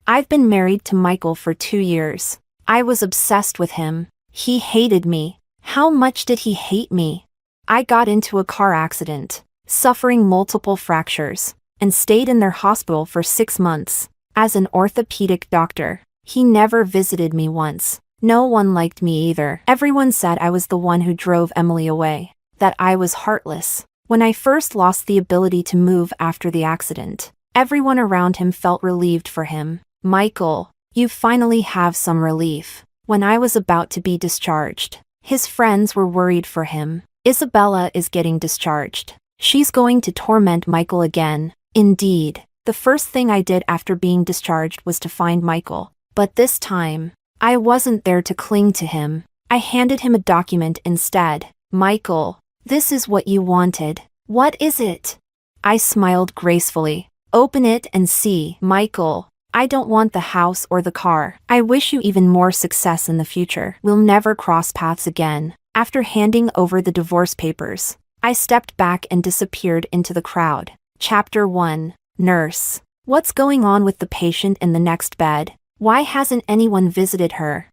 I've been married to Michael for 2 years. I was obsessed with him. He hated me. How much did he hate me? I got into a car accident, suffering multiple fractures, and stayed in their hospital for 6 months. As an orthopedic doctor, he never visited me once. No one liked me either. Everyone said I was the one who drove Emily away, that I was heartless. When I first lost the ability to move after the accident, everyone around him felt relieved for him. Michael, you finally have some relief. When I was about to be discharged, his friends were worried for him. Isabella is getting discharged. She's going to torment Michael again. Indeed, the first thing I did after being discharged was to find Michael. But this time, I wasn't there to cling to him. I handed him a document instead. Michael, this is what you wanted. What is it? I smiled gracefully. Open it and see. Michael, I don't want the house or the car. I wish you even more success in the future. We'll never cross paths again. After handing over the divorce papers, I stepped back and disappeared into the crowd. Chapter 1. Nurse. What's going on with the patient in the next bed? Why hasn't anyone visited her?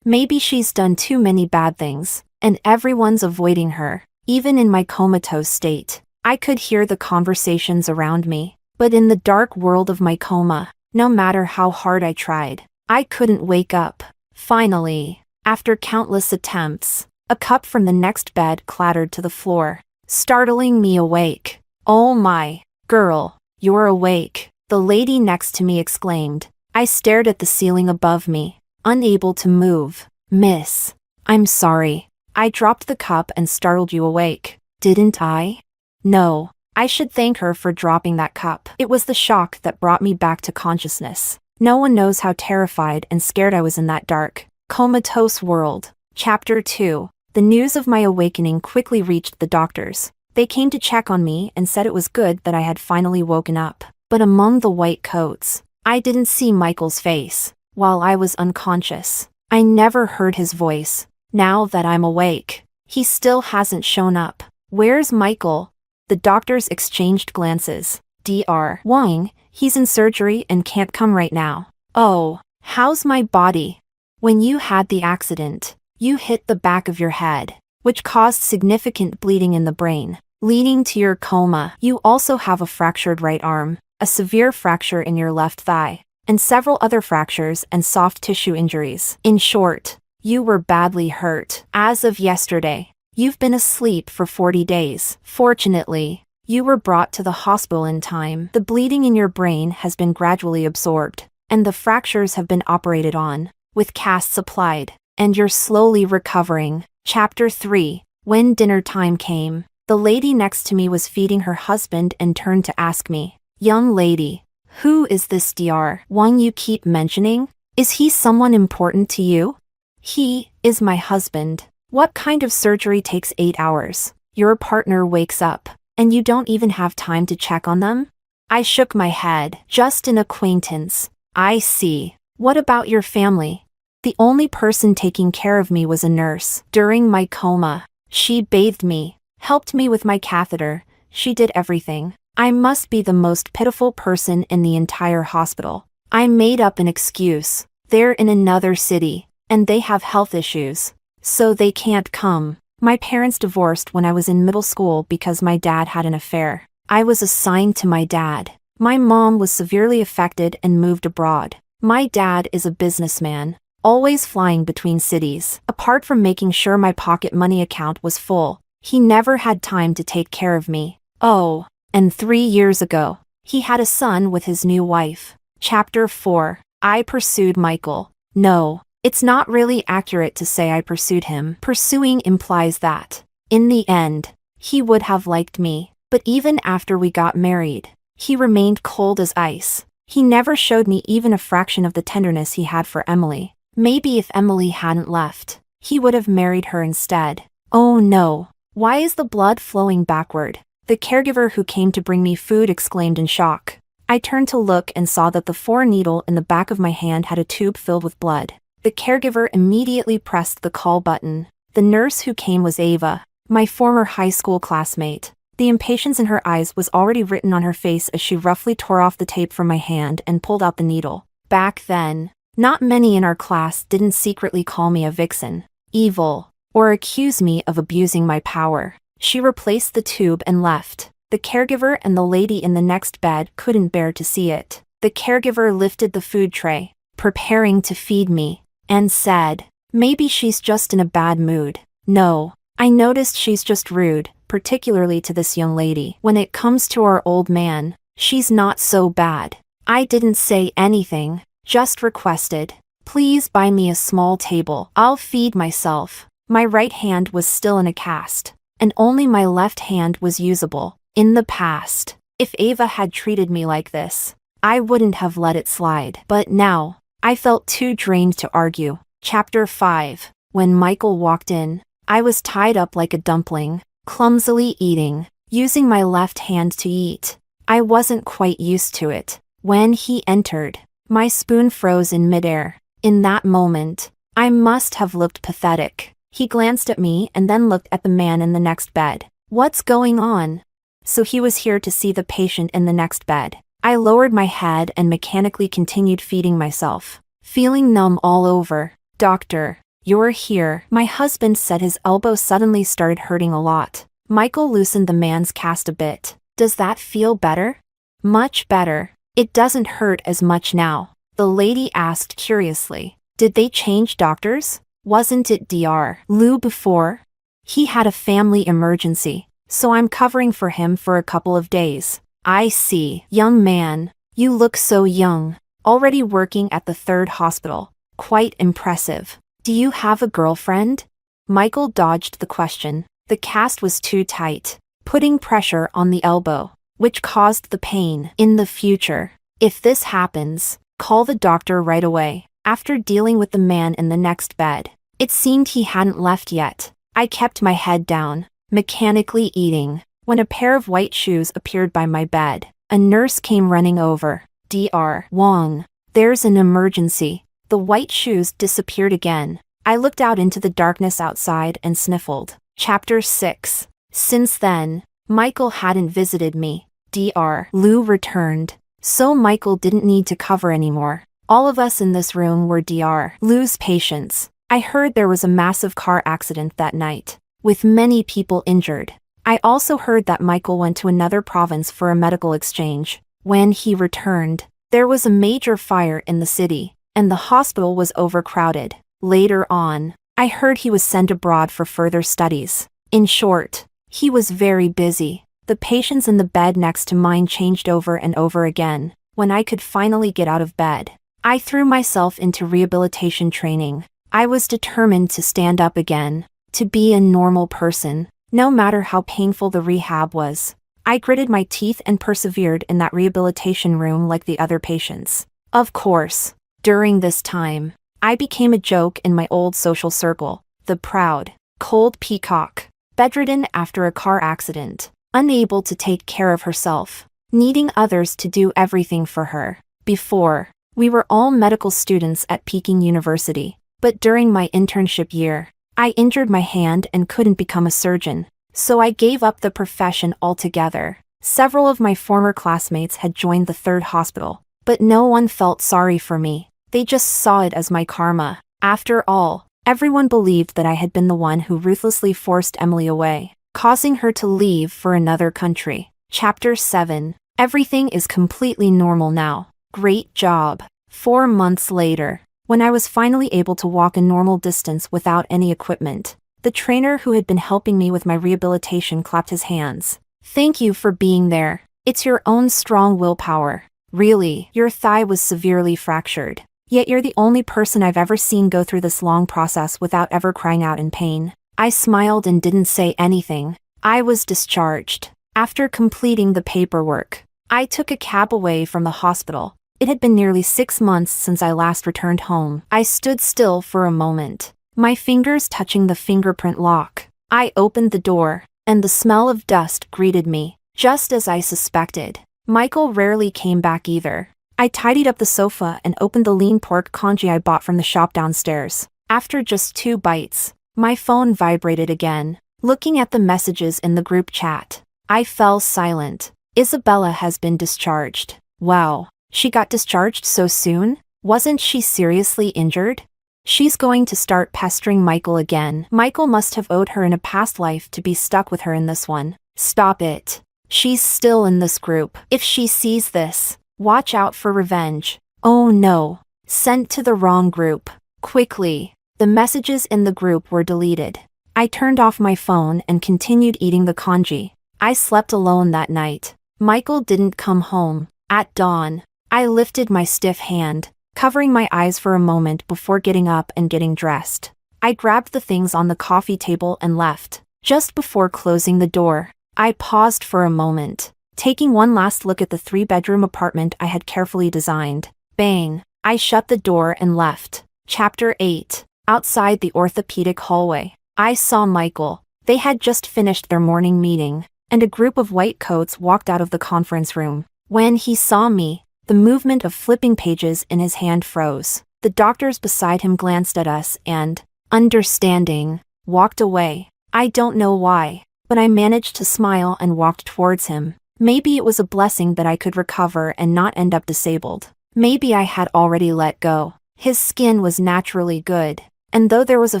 Maybe she's done too many bad things, and everyone's avoiding her. Even in my comatose state, I could hear the conversations around me. But in the dark world of my coma, no matter how hard I tried, I couldn't wake up. Finally, after countless attempts, a cup from the next bed clattered to the floor, startling me awake. Oh my, girl, you're awake, the lady next to me exclaimed. I stared at the ceiling above me, unable to move. Miss, I'm sorry. I dropped the cup and startled you awake, didn't I? No. I should thank her for dropping that cup. It was the shock that brought me back to consciousness. No one knows how terrified and scared I was in that dark, comatose world. Chapter 2. The news of my awakening quickly reached the doctors. They came to check on me and said it was good that I had finally woken up. But among the white coats, I didn't see Michael's face. While I was unconscious, I never heard his voice. Now that I'm awake, he still hasn't shown up. Where's Michael? The doctors exchanged glances. Dr. Wang, he's in surgery and can't come right now. Oh, how's my body? When you had the accident, you hit the back of your head, which caused significant bleeding in the brain, leading to your coma. You also have a fractured right arm, a severe fracture in your left thigh, and several other fractures and soft tissue injuries. In short, you were badly hurt. As of yesterday, you've been asleep for 40 days. Fortunately, you were brought to the hospital in time. The bleeding in your brain has been gradually absorbed, and the fractures have been operated on, with casts applied, and you're slowly recovering. Chapter 3. When dinner time came, the lady next to me was feeding her husband and turned to ask me, "Young lady, who is this Dr. Wang you keep mentioning? Is he someone important to you?" "He is my husband." "What kind of surgery takes 8 hours? Your partner wakes up, and you don't even have time to check on them?" I shook my head. "Just an acquaintance." "I see. What about your family?" "The only person taking care of me was a nurse. During my coma, she bathed me, helped me with my catheter. She did everything." I must be the most pitiful person in the entire hospital. I made up an excuse. They're in another city, and they have health issues, so they can't come. My parents divorced when I was in middle school because my dad had an affair. I was assigned to my dad. My mom was severely affected and moved abroad. My dad is a businessman, always flying between cities. Apart from making sure my pocket money account was full, he never had time to take care of me. Oh, and 3 years ago, he had a son with his new wife. Chapter 4. I pursued Michael. No. It's not really accurate to say I pursued him. Pursuing implies that, in the end, he would have liked me. But even after we got married, he remained cold as ice. He never showed me even a fraction of the tenderness he had for Emily. Maybe if Emily hadn't left, he would have married her instead. Oh no. Why is the blood flowing backward? The caregiver who came to bring me food exclaimed in shock. I turned to look and saw that the 4 needle in the back of my hand had a tube filled with blood. The caregiver immediately pressed the call button. The nurse who came was Ava, my former high school classmate. The impatience in her eyes was already written on her face as she roughly tore off the tape from my hand and pulled out the needle. Back then, not many in our class didn't secretly call me a vixen, evil, or accuse me of abusing my power. She replaced the tube and left. The caregiver and the lady in the next bed couldn't bear to see it. The caregiver lifted the food tray, preparing to feed me, and said, "Maybe she's just in a bad mood." No, I noticed she's just rude, particularly to this young lady. When it comes to our old man, she's not so bad. I didn't say anything, just requested, "Please buy me a small table. I'll feed myself." My right hand was still in a cast, and only my left hand was usable. In the past, if Ava had treated me like this, I wouldn't have let it slide. But now, I felt too drained to argue. Chapter 5. When Michael walked in, I was tied up like a dumpling, clumsily eating, using my left hand to eat. I wasn't quite used to it. When he entered, my spoon froze in midair. In that moment, I must have looked pathetic. He glanced at me and then looked at the man in the next bed. "What's going on?" So he was here to see the patient in the next bed. I lowered my head and mechanically continued feeding myself, feeling numb all over. "Doctor, you're here." My husband said. His elbow suddenly started hurting a lot. Michael loosened the man's cast a bit. "Does that feel better?" "Much better. It doesn't hurt as much now," the lady asked curiously. "Did they change doctors? Wasn't it Dr. Lou before?" "He had a family emergency, so I'm covering for him for a couple of days." "I see." "Young man, you look so young. Already working at the 3rd hospital. Quite impressive. Do you have a girlfriend?" Michael dodged the question. The cast was too tight, putting pressure on the elbow, which caused the pain. "In the future, if this happens, call the doctor right away." After dealing with the man in the next bed, it seemed he hadn't left yet. I kept my head down, mechanically eating, when a pair of white shoes appeared by my bed. A nurse came running over. "Dr. Wong, there's an emergency." The white shoes disappeared again. I looked out into the darkness outside and sniffled. Chapter 6. Since then, Michael hadn't visited me. Dr. Lou returned, so Michael didn't need to cover anymore. All of us in this room were Dr. Lou's patients. I heard there was a massive car accident that night, with many people injured. I also heard that Michael went to another province for a medical exchange. When he returned, there was a major fire in the city, and the hospital was overcrowded. Later on, I heard he was sent abroad for further studies. In short, he was very busy. The patients in the bed next to mine changed over and over again. When I could finally get out of bed, I threw myself into rehabilitation training. I was determined to stand up again, to be a normal person, no matter how painful the rehab was. I gritted my teeth and persevered in that rehabilitation room like the other patients. Of course, during this time, I became a joke in my old social circle, the proud, cold peacock, bedridden after a car accident, unable to take care of herself, needing others to do everything for her. Before, we were all medical students at Peking University, but during my internship year, I injured my hand and couldn't become a surgeon, so I gave up the profession altogether. Several of my former classmates had joined the 3rd hospital, but no one felt sorry for me. They just saw it as my karma. After all, everyone believed that I had been the one who ruthlessly forced Emily away, causing her to leave for another country. Chapter 7. Everything is completely normal now. Great job. 4 months later, when I was finally able to walk a normal distance without any equipment, the trainer who had been helping me with my rehabilitation clapped his hands. "Thank you for being there. It's your own strong willpower. Really, your thigh was severely fractured. Yet you're the only person I've ever seen go through this long process without ever crying out in pain." I smiled and didn't say anything. I was discharged. After completing the paperwork, I took a cab away from the hospital. It had been nearly 6 months since I last returned home. I stood still for a moment, my fingers touching the fingerprint lock. I opened the door, and the smell of dust greeted me. Just as I suspected, Michael rarely came back either. I tidied up the sofa and opened the lean pork congee I bought from the shop downstairs. After just 2 bites, my phone vibrated again. Looking at the messages in the group chat, I fell silent. Isabella has been discharged. Wow. She got discharged so soon? Wasn't she seriously injured? She's going to start pestering Michael again. Michael must have owed her in a past life to be stuck with her in this one. Stop it. She's still in this group. If she sees this, watch out for revenge. Oh no. Sent to the wrong group. Quickly. The messages in the group were deleted. I turned off my phone and continued eating the congee. I slept alone that night. Michael didn't come home. At dawn, I lifted my stiff hand, covering my eyes for a moment before getting up and getting dressed. I grabbed the things on the coffee table and left. Just before closing the door, I paused for a moment, taking one last look at the 3-bedroom apartment I had carefully designed. Bang! I shut the door and left. Chapter 8. Outside the orthopedic hallway, I saw Michael. They had just finished their morning meeting, and a group of white coats walked out of the conference room. When he saw me, the movement of flipping pages in his hand froze. The doctors beside him glanced at us and, understanding, walked away. I don't know why, but I managed to smile and walked towards him. Maybe it was a blessing that I could recover and not end up disabled. Maybe I had already let go. His skin was naturally good, and though there was a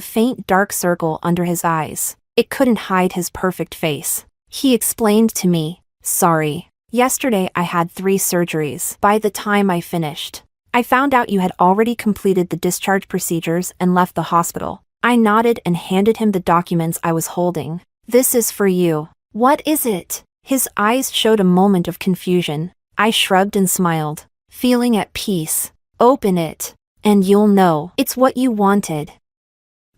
faint dark circle under his eyes, it couldn't hide his perfect face. He explained to me, "Sorry. Yesterday I had 3 surgeries. By the time I finished, I found out you had already completed the discharge procedures and left the hospital." I nodded and handed him the documents I was holding. "This is for you." "What is it?" His eyes showed a moment of confusion. I shrugged and smiled, feeling at peace. "Open it, and you'll know. It's what you wanted."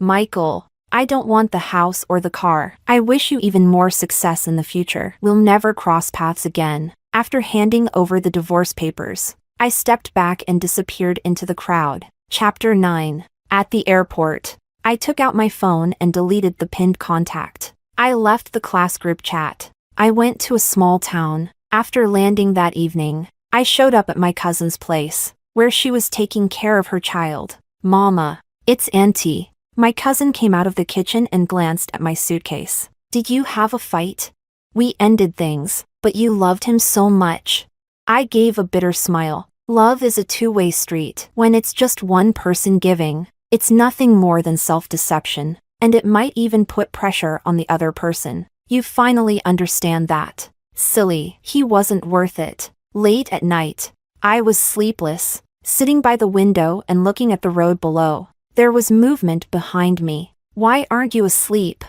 "Michael, I don't want the house or the car. I wish you even more success in the future. We'll never cross paths again." After handing over the divorce papers, I stepped back and disappeared into the crowd. Chapter 9. At the airport, I took out my phone and deleted the pinned contact. I left the class group chat. I went to a small town. After landing that evening, I showed up at my cousin's place, where she was taking care of her child. "Mama, it's Auntie." My cousin came out of the kitchen and glanced at my suitcase. "Did you have a fight?" "We ended things, but you loved him so much." I gave a bitter smile. Love is a two-way street. When it's just one person giving, it's nothing more than self-deception, and it might even put pressure on the other person. You finally understand that. Silly, he wasn't worth it. Late at night, I was sleepless, sitting by the window and looking at the road below. There was movement behind me. "Why aren't you asleep?"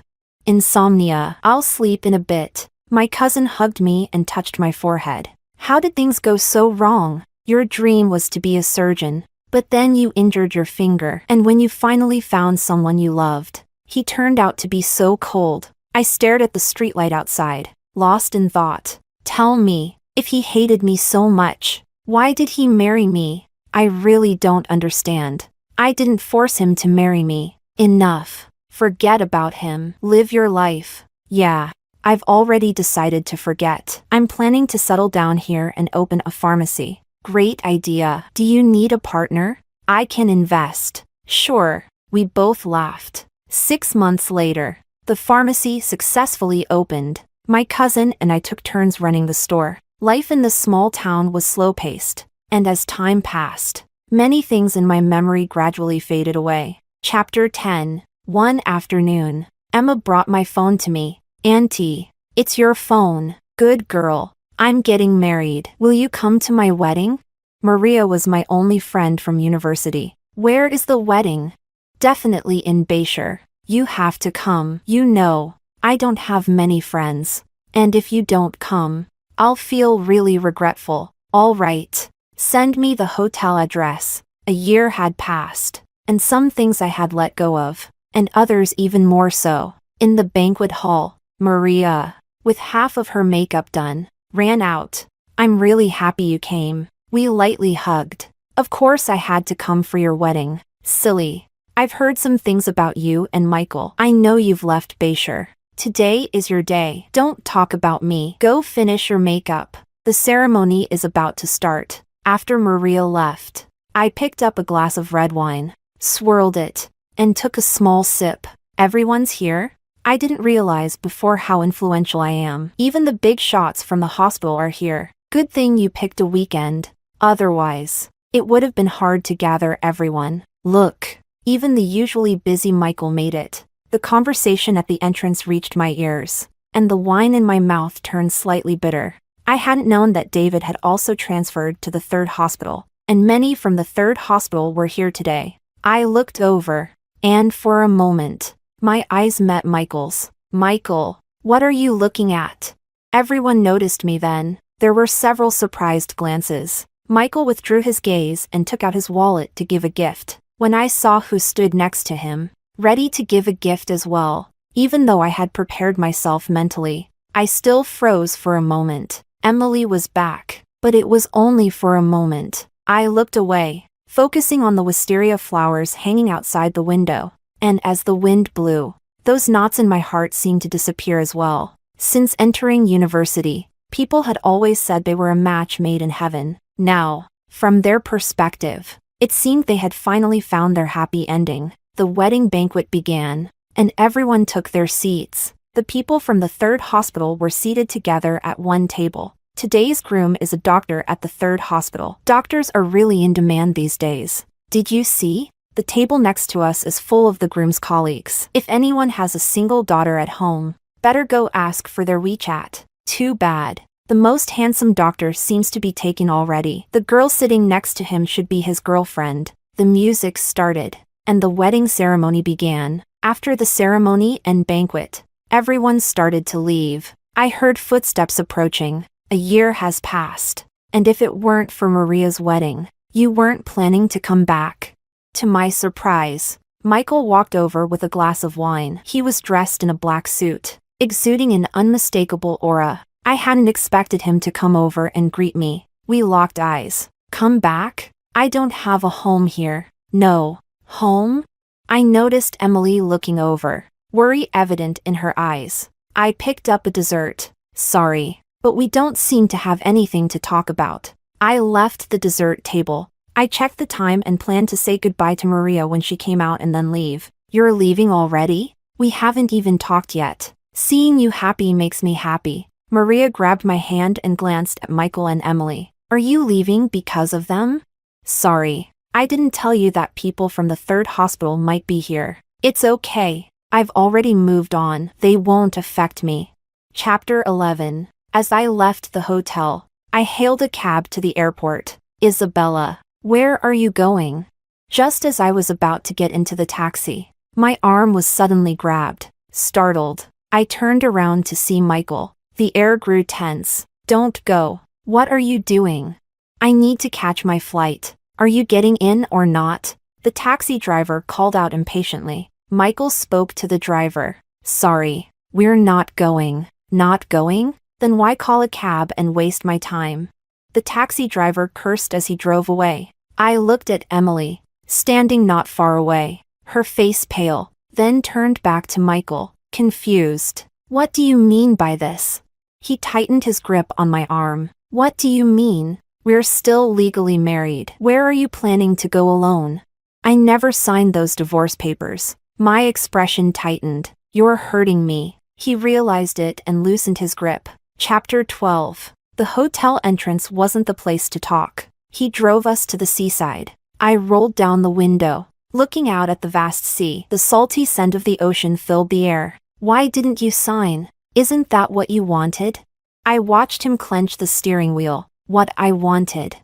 "Insomnia. I'll sleep in a bit." My cousin hugged me and touched my forehead. "How did things go so wrong? Your dream was to be a surgeon, but then you injured your finger, and when you finally found someone you loved, he turned out to be so cold." I stared at the streetlight outside, lost in thought. "Tell me, if he hated me so much, why did he marry me? I really don't understand. I didn't force him to marry me." "Enough. Forget about him. Live your life." "Yeah, I've already decided to forget. I'm planning to settle down here and open a pharmacy." "Great idea. Do you need a partner?" "I can invest." "Sure." We both laughed. 6 months later, the pharmacy successfully opened. My cousin and I took turns running the store. Life in the small town was slow-paced, and as time passed, many things in my memory gradually faded away. Chapter 10. One afternoon, Emma brought my phone to me. "Auntie, it's your phone. Good girl. I'm getting married. Will you come to my wedding?" Maria was my only friend from university. "Where is the wedding?" "Definitely in Bayshore. You have to come. You know, I don't have many friends. And if you don't come, I'll feel really regretful." "All right. Send me the hotel address." A year had passed, and some things I had let go of, and others even more so. In the banquet hall, Maria, with half of her makeup done, ran out. "I'm really happy you came." We lightly hugged. "Of course I had to come for your wedding." "Silly. I've heard some things about you and Michael. I know you've left Bayshore. Today is your day. Don't talk about me. Go finish your makeup. The ceremony is about to start." After Maria left, I picked up a glass of red wine, swirled it, and took a small sip. "Everyone's here?" I didn't realize before how influential I am. Even the big shots from the hospital are here. Good thing you picked a weekend. Otherwise, it would have been hard to gather everyone. Look, even the usually busy Michael made it. The conversation at the entrance reached my ears, and the wine in my mouth turned slightly bitter. I hadn't known that David had also transferred to the third hospital, and many from the third hospital were here today. I looked over, and for a moment, my eyes met Michael's. Michael, what are you looking at? Everyone noticed me then. There were several surprised glances. Michael withdrew his gaze and took out his wallet to give a gift. When I saw who stood next to him, ready to give a gift as well, even though I had prepared myself mentally, I still froze for a moment. Emily was back, but it was only for a moment. I looked away, focusing on the wisteria flowers hanging outside the window, and as the wind blew, those knots in my heart seemed to disappear as well. Since entering university, people had always said they were a match made in heaven. Now, from their perspective, it seemed they had finally found their happy ending. The wedding banquet began, and everyone took their seats. The people from the third hospital were seated together at one table. Today's groom is a doctor at the third hospital. Doctors are really in demand these days. Did you see? The table next to us is full of the groom's colleagues. If anyone has a single daughter at home, better go ask for their WeChat. Too bad. The most handsome doctor seems to be taken already. The girl sitting next to him should be his girlfriend. The music started, and the wedding ceremony began. After the ceremony and banquet, everyone started to leave. I heard footsteps approaching. A year has passed, and if it weren't for Maria's wedding, you weren't planning to come back. To my surprise, Michael walked over with a glass of wine. He was dressed in a black suit, exuding an unmistakable aura. I hadn't expected him to come over and greet me. We locked eyes. Come back? I don't have a home here. No. Home? I noticed Emily looking over, worry evident in her eyes. I picked up a dessert. Sorry, but we don't seem to have anything to talk about. I left the dessert table. I checked the time and planned to say goodbye to Maria when she came out and then leave. You're leaving already? We haven't even talked yet. Seeing you happy makes me happy. Maria grabbed my hand and glanced at Michael and Emily. Are you leaving because of them? Sorry, I didn't tell you that people from the third hospital might be here. It's okay. I've already moved on. They won't affect me. Chapter 11. As I left the hotel, I hailed a cab to the airport. Isabella, where are you going? Just as I was about to get into the taxi, my arm was suddenly grabbed. Startled, I turned around to see Michael. The air grew tense. Don't go. What are you doing? I need to catch my flight. Are you getting in or not? The taxi driver called out impatiently. Michael spoke to the driver. Sorry, we're not going. Not going? Then why call a cab and waste my time? The taxi driver cursed as he drove away. I looked at Emily, standing not far away, her face pale, then turned back to Michael, confused. What do you mean by this? He tightened his grip on my arm. What do you mean? We're still legally married. Where are you planning to go alone? I never signed those divorce papers. My expression tightened. You're hurting me. He realized it and loosened his grip. Chapter 12. The hotel entrance wasn't the place to talk. He drove us to the seaside. I rolled down the window, looking out at the vast sea. The salty scent of the ocean filled the air. Why didn't you sign? Isn't that what you wanted? I watched him clench the steering wheel. What I wanted.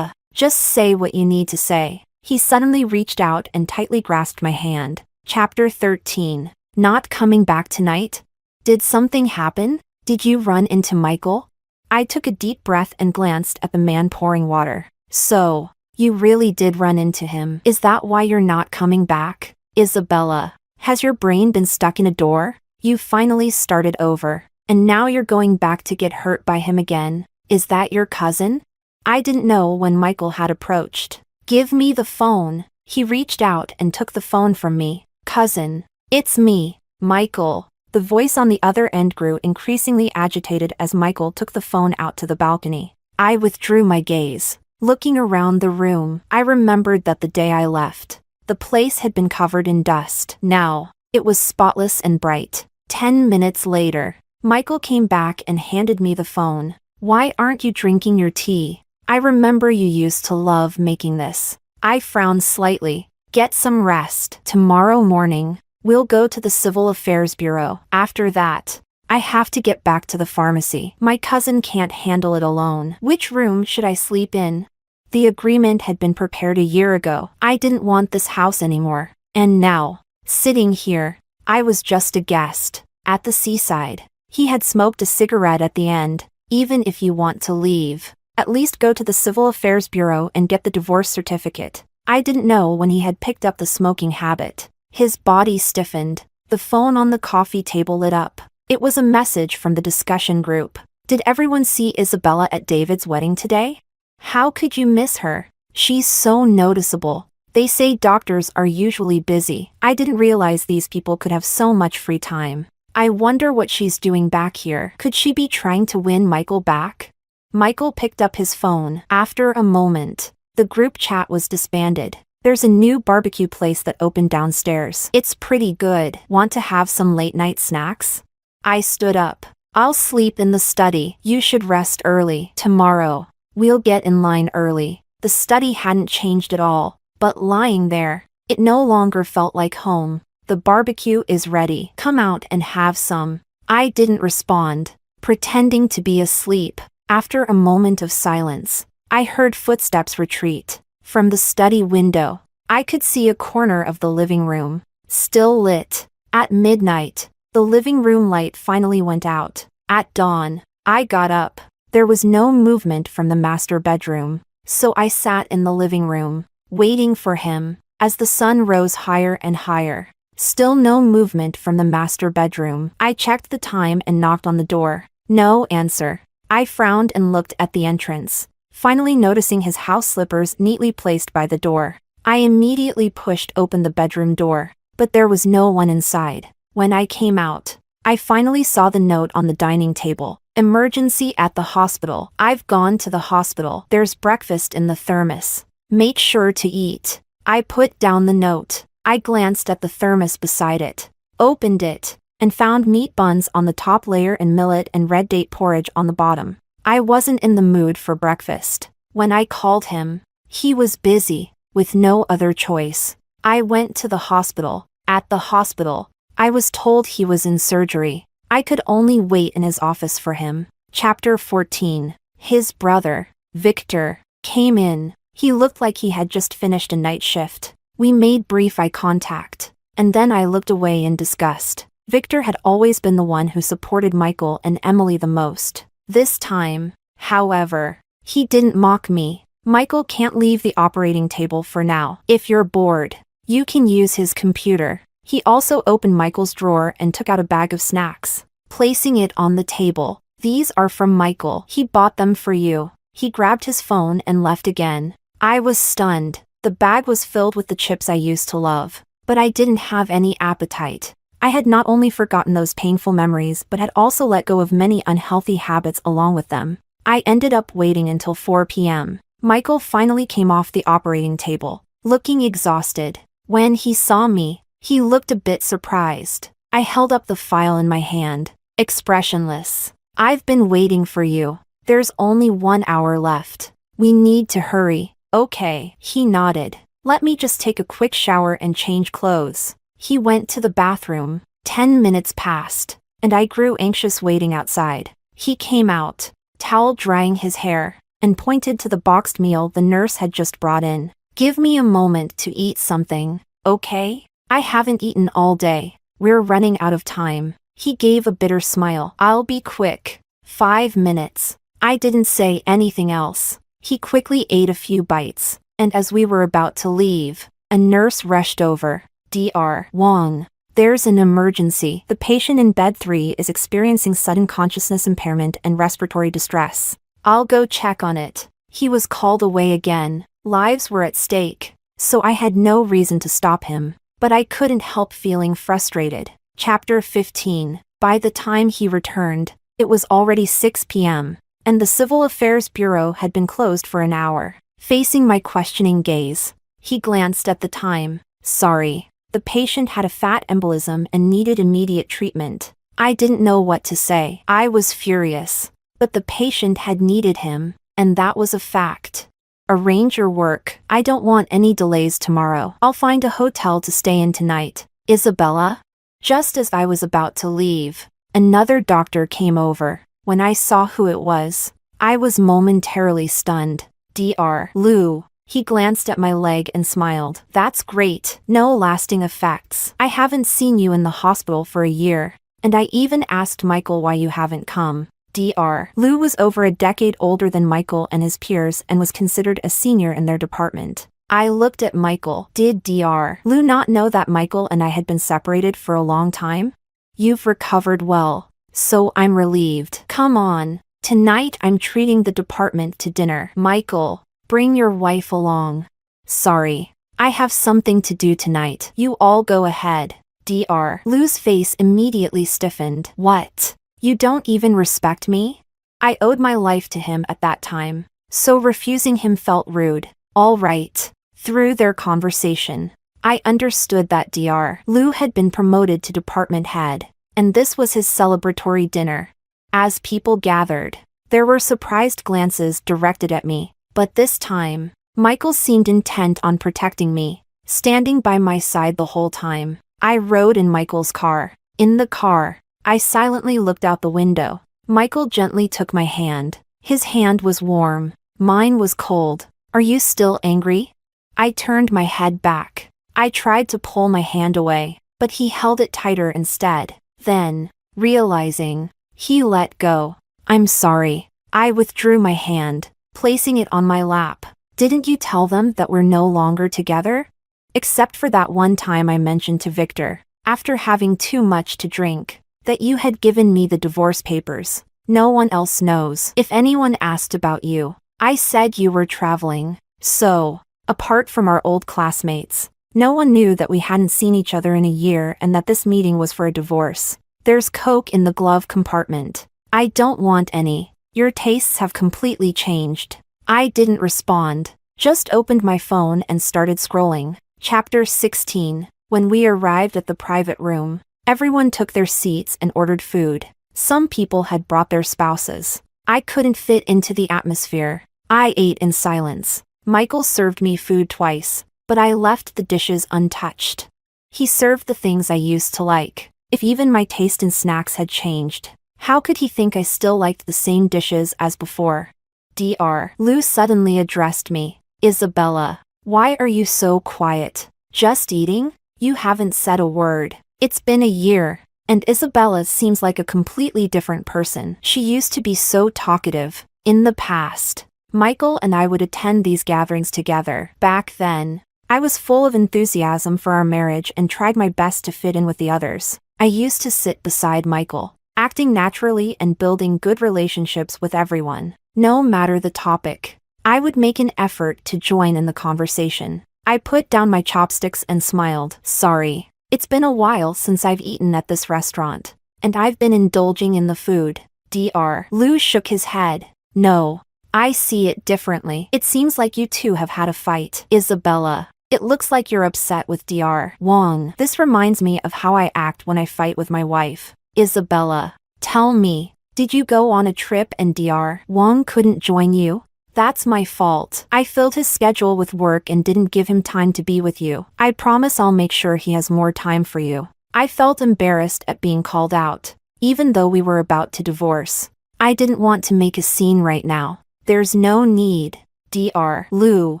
Just say what you need to say. He suddenly reached out and tightly grasped my hand. Chapter 13. Not coming back tonight? Did something happen? Did you run into Michael? I took a deep breath and glanced at the man pouring water. So, you really did run into him. Is that why you're not coming back? Isabella, has your brain been stuck in a door? You finally started over, and now you're going back to get hurt by him again. Is that your cousin? I didn't know when Michael had approached. Give me the phone. He reached out and took the phone from me. Cousin. It's me, Michael. The voice on the other end grew increasingly agitated as Michael took the phone out to the balcony. I withdrew my gaze. Looking around the room, I remembered that the day I left, the place had been covered in dust. Now, it was spotless and bright. 10 minutes later, Michael came back and handed me the phone. Why aren't you drinking your tea? I remember you used to love making this. I frowned slightly. Get some rest. Tomorrow morning, we'll go to the Civil Affairs Bureau. After that, I have to get back to the pharmacy. My cousin can't handle it alone. Which room should I sleep in? The agreement had been prepared a year ago. I didn't want this house anymore. And now, sitting here, I was just a guest. At the seaside. He had smoked a cigarette at the end. Even if you want to leave, at least go to the Civil Affairs Bureau and get the divorce certificate. I didn't know when he had picked up the smoking habit. His body stiffened. The phone on the coffee table lit up. It was a message from the discussion group. Did everyone see Isabella at David's wedding today? How could you miss her? She's so noticeable. They say doctors are usually busy. I didn't realize these people could have so much free time. I wonder what she's doing back here. Could she be trying to win Michael back? Michael picked up his phone. After a moment, the group chat was disbanded. There's a new barbecue place that opened downstairs. It's pretty good. Want to have some late-night snacks? I stood up. I'll sleep in the study. You should rest early. Tomorrow, we'll get in line early. The study hadn't changed at all, but lying there, it no longer felt like home. The barbecue is ready. Come out and have some. I didn't respond, pretending to be asleep. After a moment of silence, I heard footsteps retreat. From the study window, I could see a corner of the living room, still lit. At midnight, the living room light finally went out. At dawn, I got up. There was no movement from the master bedroom, so I sat in the living room, waiting for him. As the sun rose higher and higher, still no movement from the master bedroom. I checked the time and knocked on the door. No answer. I frowned and looked at the entrance, finally noticing his house slippers neatly placed by the door. I immediately pushed open the bedroom door, but there was no one inside. When I came out, I finally saw the note on the dining table. Emergency at the hospital. I've gone to the hospital. There's breakfast in the thermos. Make sure to eat. I put down the note. I glanced at the thermos beside it, opened it, and found meat buns on the top layer and millet and red date porridge on the bottom. I wasn't in the mood for breakfast. When I called him, he was busy, with no other choice. I went to the hospital. At the hospital, I was told he was in surgery. I could only wait in his office for him. Chapter 14. His brother, Victor, came in. He looked like he had just finished a night shift. We made brief eye contact, and then I looked away in disgust. Victor had always been the one who supported Michael and Emily the most. This time, however, he didn't mock me. Michael can't leave the operating table for now. If you're bored, you can use his computer. He also opened Michael's drawer and took out a bag of snacks, placing it on the table. These are from Michael. He bought them for you. He grabbed his phone and left again. I was stunned. The bag was filled with the chips I used to love, but I didn't have any appetite. I had not only forgotten those painful memories but had also let go of many unhealthy habits along with them. I ended up waiting until 4 p.m. Michael finally came off the operating table, looking exhausted. When he saw me, he looked a bit surprised. I held up the file in my hand, expressionless. I've been waiting for you. There's only 1 hour left. We need to hurry. Okay, he nodded. Let me just take a quick shower and change clothes. He went to the bathroom. 10 minutes passed, and I grew anxious waiting outside. He came out, towel drying his hair, and pointed to the boxed meal the nurse had just brought in. Give me a moment to eat something, okay? I haven't eaten all day. We're running out of time. He gave a bitter smile. I'll be quick. 5 minutes. I didn't say anything else. He quickly ate a few bites, and as we were about to leave, a nurse rushed over. Dr. Wong, there's an emergency. The patient in bed 3 is experiencing sudden consciousness impairment and respiratory distress. I'll go check on it. He was called away again. Lives were at stake, so I had no reason to stop him, but I couldn't help feeling frustrated. Chapter 15. By the time he returned, it was already 6 p.m. and the Civil Affairs Bureau had been closed for an hour. Facing my questioning gaze, he glanced at the time. Sorry. The patient had a fat embolism and needed immediate treatment. I didn't know what to say. I was furious. But the patient had needed him, and that was a fact. Arrange your work. I don't want any delays tomorrow. I'll find a hotel to stay in tonight. Isabella? Just as I was about to leave, another doctor came over. When I saw who it was, I was momentarily stunned. Dr. Lou. He glanced at my leg and smiled. That's great. No lasting effects. I haven't seen you in the hospital for a year, and I even asked Michael why you haven't come. Dr. Lou was over a decade older than Michael and his peers and was considered a senior in their department. I looked at Michael. Did Dr. Lou not know that Michael and I had been separated for a long time? You've recovered well, so I'm relieved. Come on. Tonight I'm treating the department to dinner. Michael, bring your wife along. Sorry. I have something to do tonight. You all go ahead. Dr. Lou's face immediately stiffened. What? You don't even respect me? I owed my life to him at that time, so refusing him felt rude. All right. Through their conversation, I understood that Dr. Lou had been promoted to department head, and this was his celebratory dinner. As people gathered, there were surprised glances directed at me, but this time, Michael seemed intent on protecting me, standing by my side the whole time. I rode in Michael's car. In the car, I silently looked out the window. Michael gently took my hand. His hand was warm. Mine was cold. Are you still angry? I turned my head back. I tried to pull my hand away, but he held it tighter instead. Then, realizing, he let go. I'm sorry. I withdrew my hand, placing it on my lap. Didn't you tell them that we're no longer together? Except for that one time I mentioned to Victor, after having too much to drink, that you had given me the divorce papers. No one else knows. If anyone asked about you, I said you were traveling. So, apart from our old classmates, no one knew that we hadn't seen each other in a year and that this meeting was for a divorce. There's coke in the glove compartment. I don't want any. Your tastes have completely changed. I didn't respond, just opened my phone and started scrolling. Chapter 16. When we arrived at the private room, everyone took their seats and ordered food. Some people had brought their spouses. I couldn't fit into the atmosphere. I ate in silence. Michael served me food twice, but I left the dishes untouched. He served the things I used to like. If even my taste in snacks had changed, how could he think I still liked the same dishes as before? Dr. Lou suddenly addressed me. Isabella, why are you so quiet? Just eating? You haven't said a word. It's been a year, and Isabella seems like a completely different person. She used to be so talkative. In the past, Michael and I would attend these gatherings together. Back then, I was full of enthusiasm for our marriage and tried my best to fit in with the others. I used to sit beside Michael, acting naturally and building good relationships with everyone. No matter the topic, I would make an effort to join in the conversation. I put down my chopsticks and smiled. Sorry. It's been a while since I've eaten at this restaurant, and I've been indulging in the food. Dr. Lou shook his head. No, I see it differently. It seems like you two have had a fight. Isabella, it looks like you're upset with Dr. Wong. This reminds me of how I act when I fight with my wife. Isabella, tell me, did you go on a trip and Dr. Wong couldn't join you? That's my fault. I filled his schedule with work and didn't give him time to be with you. I promise I'll make sure he has more time for you. I felt embarrassed at being called out, even though we were about to divorce. I didn't want to make a scene right now. There's no need. Dr. Lou,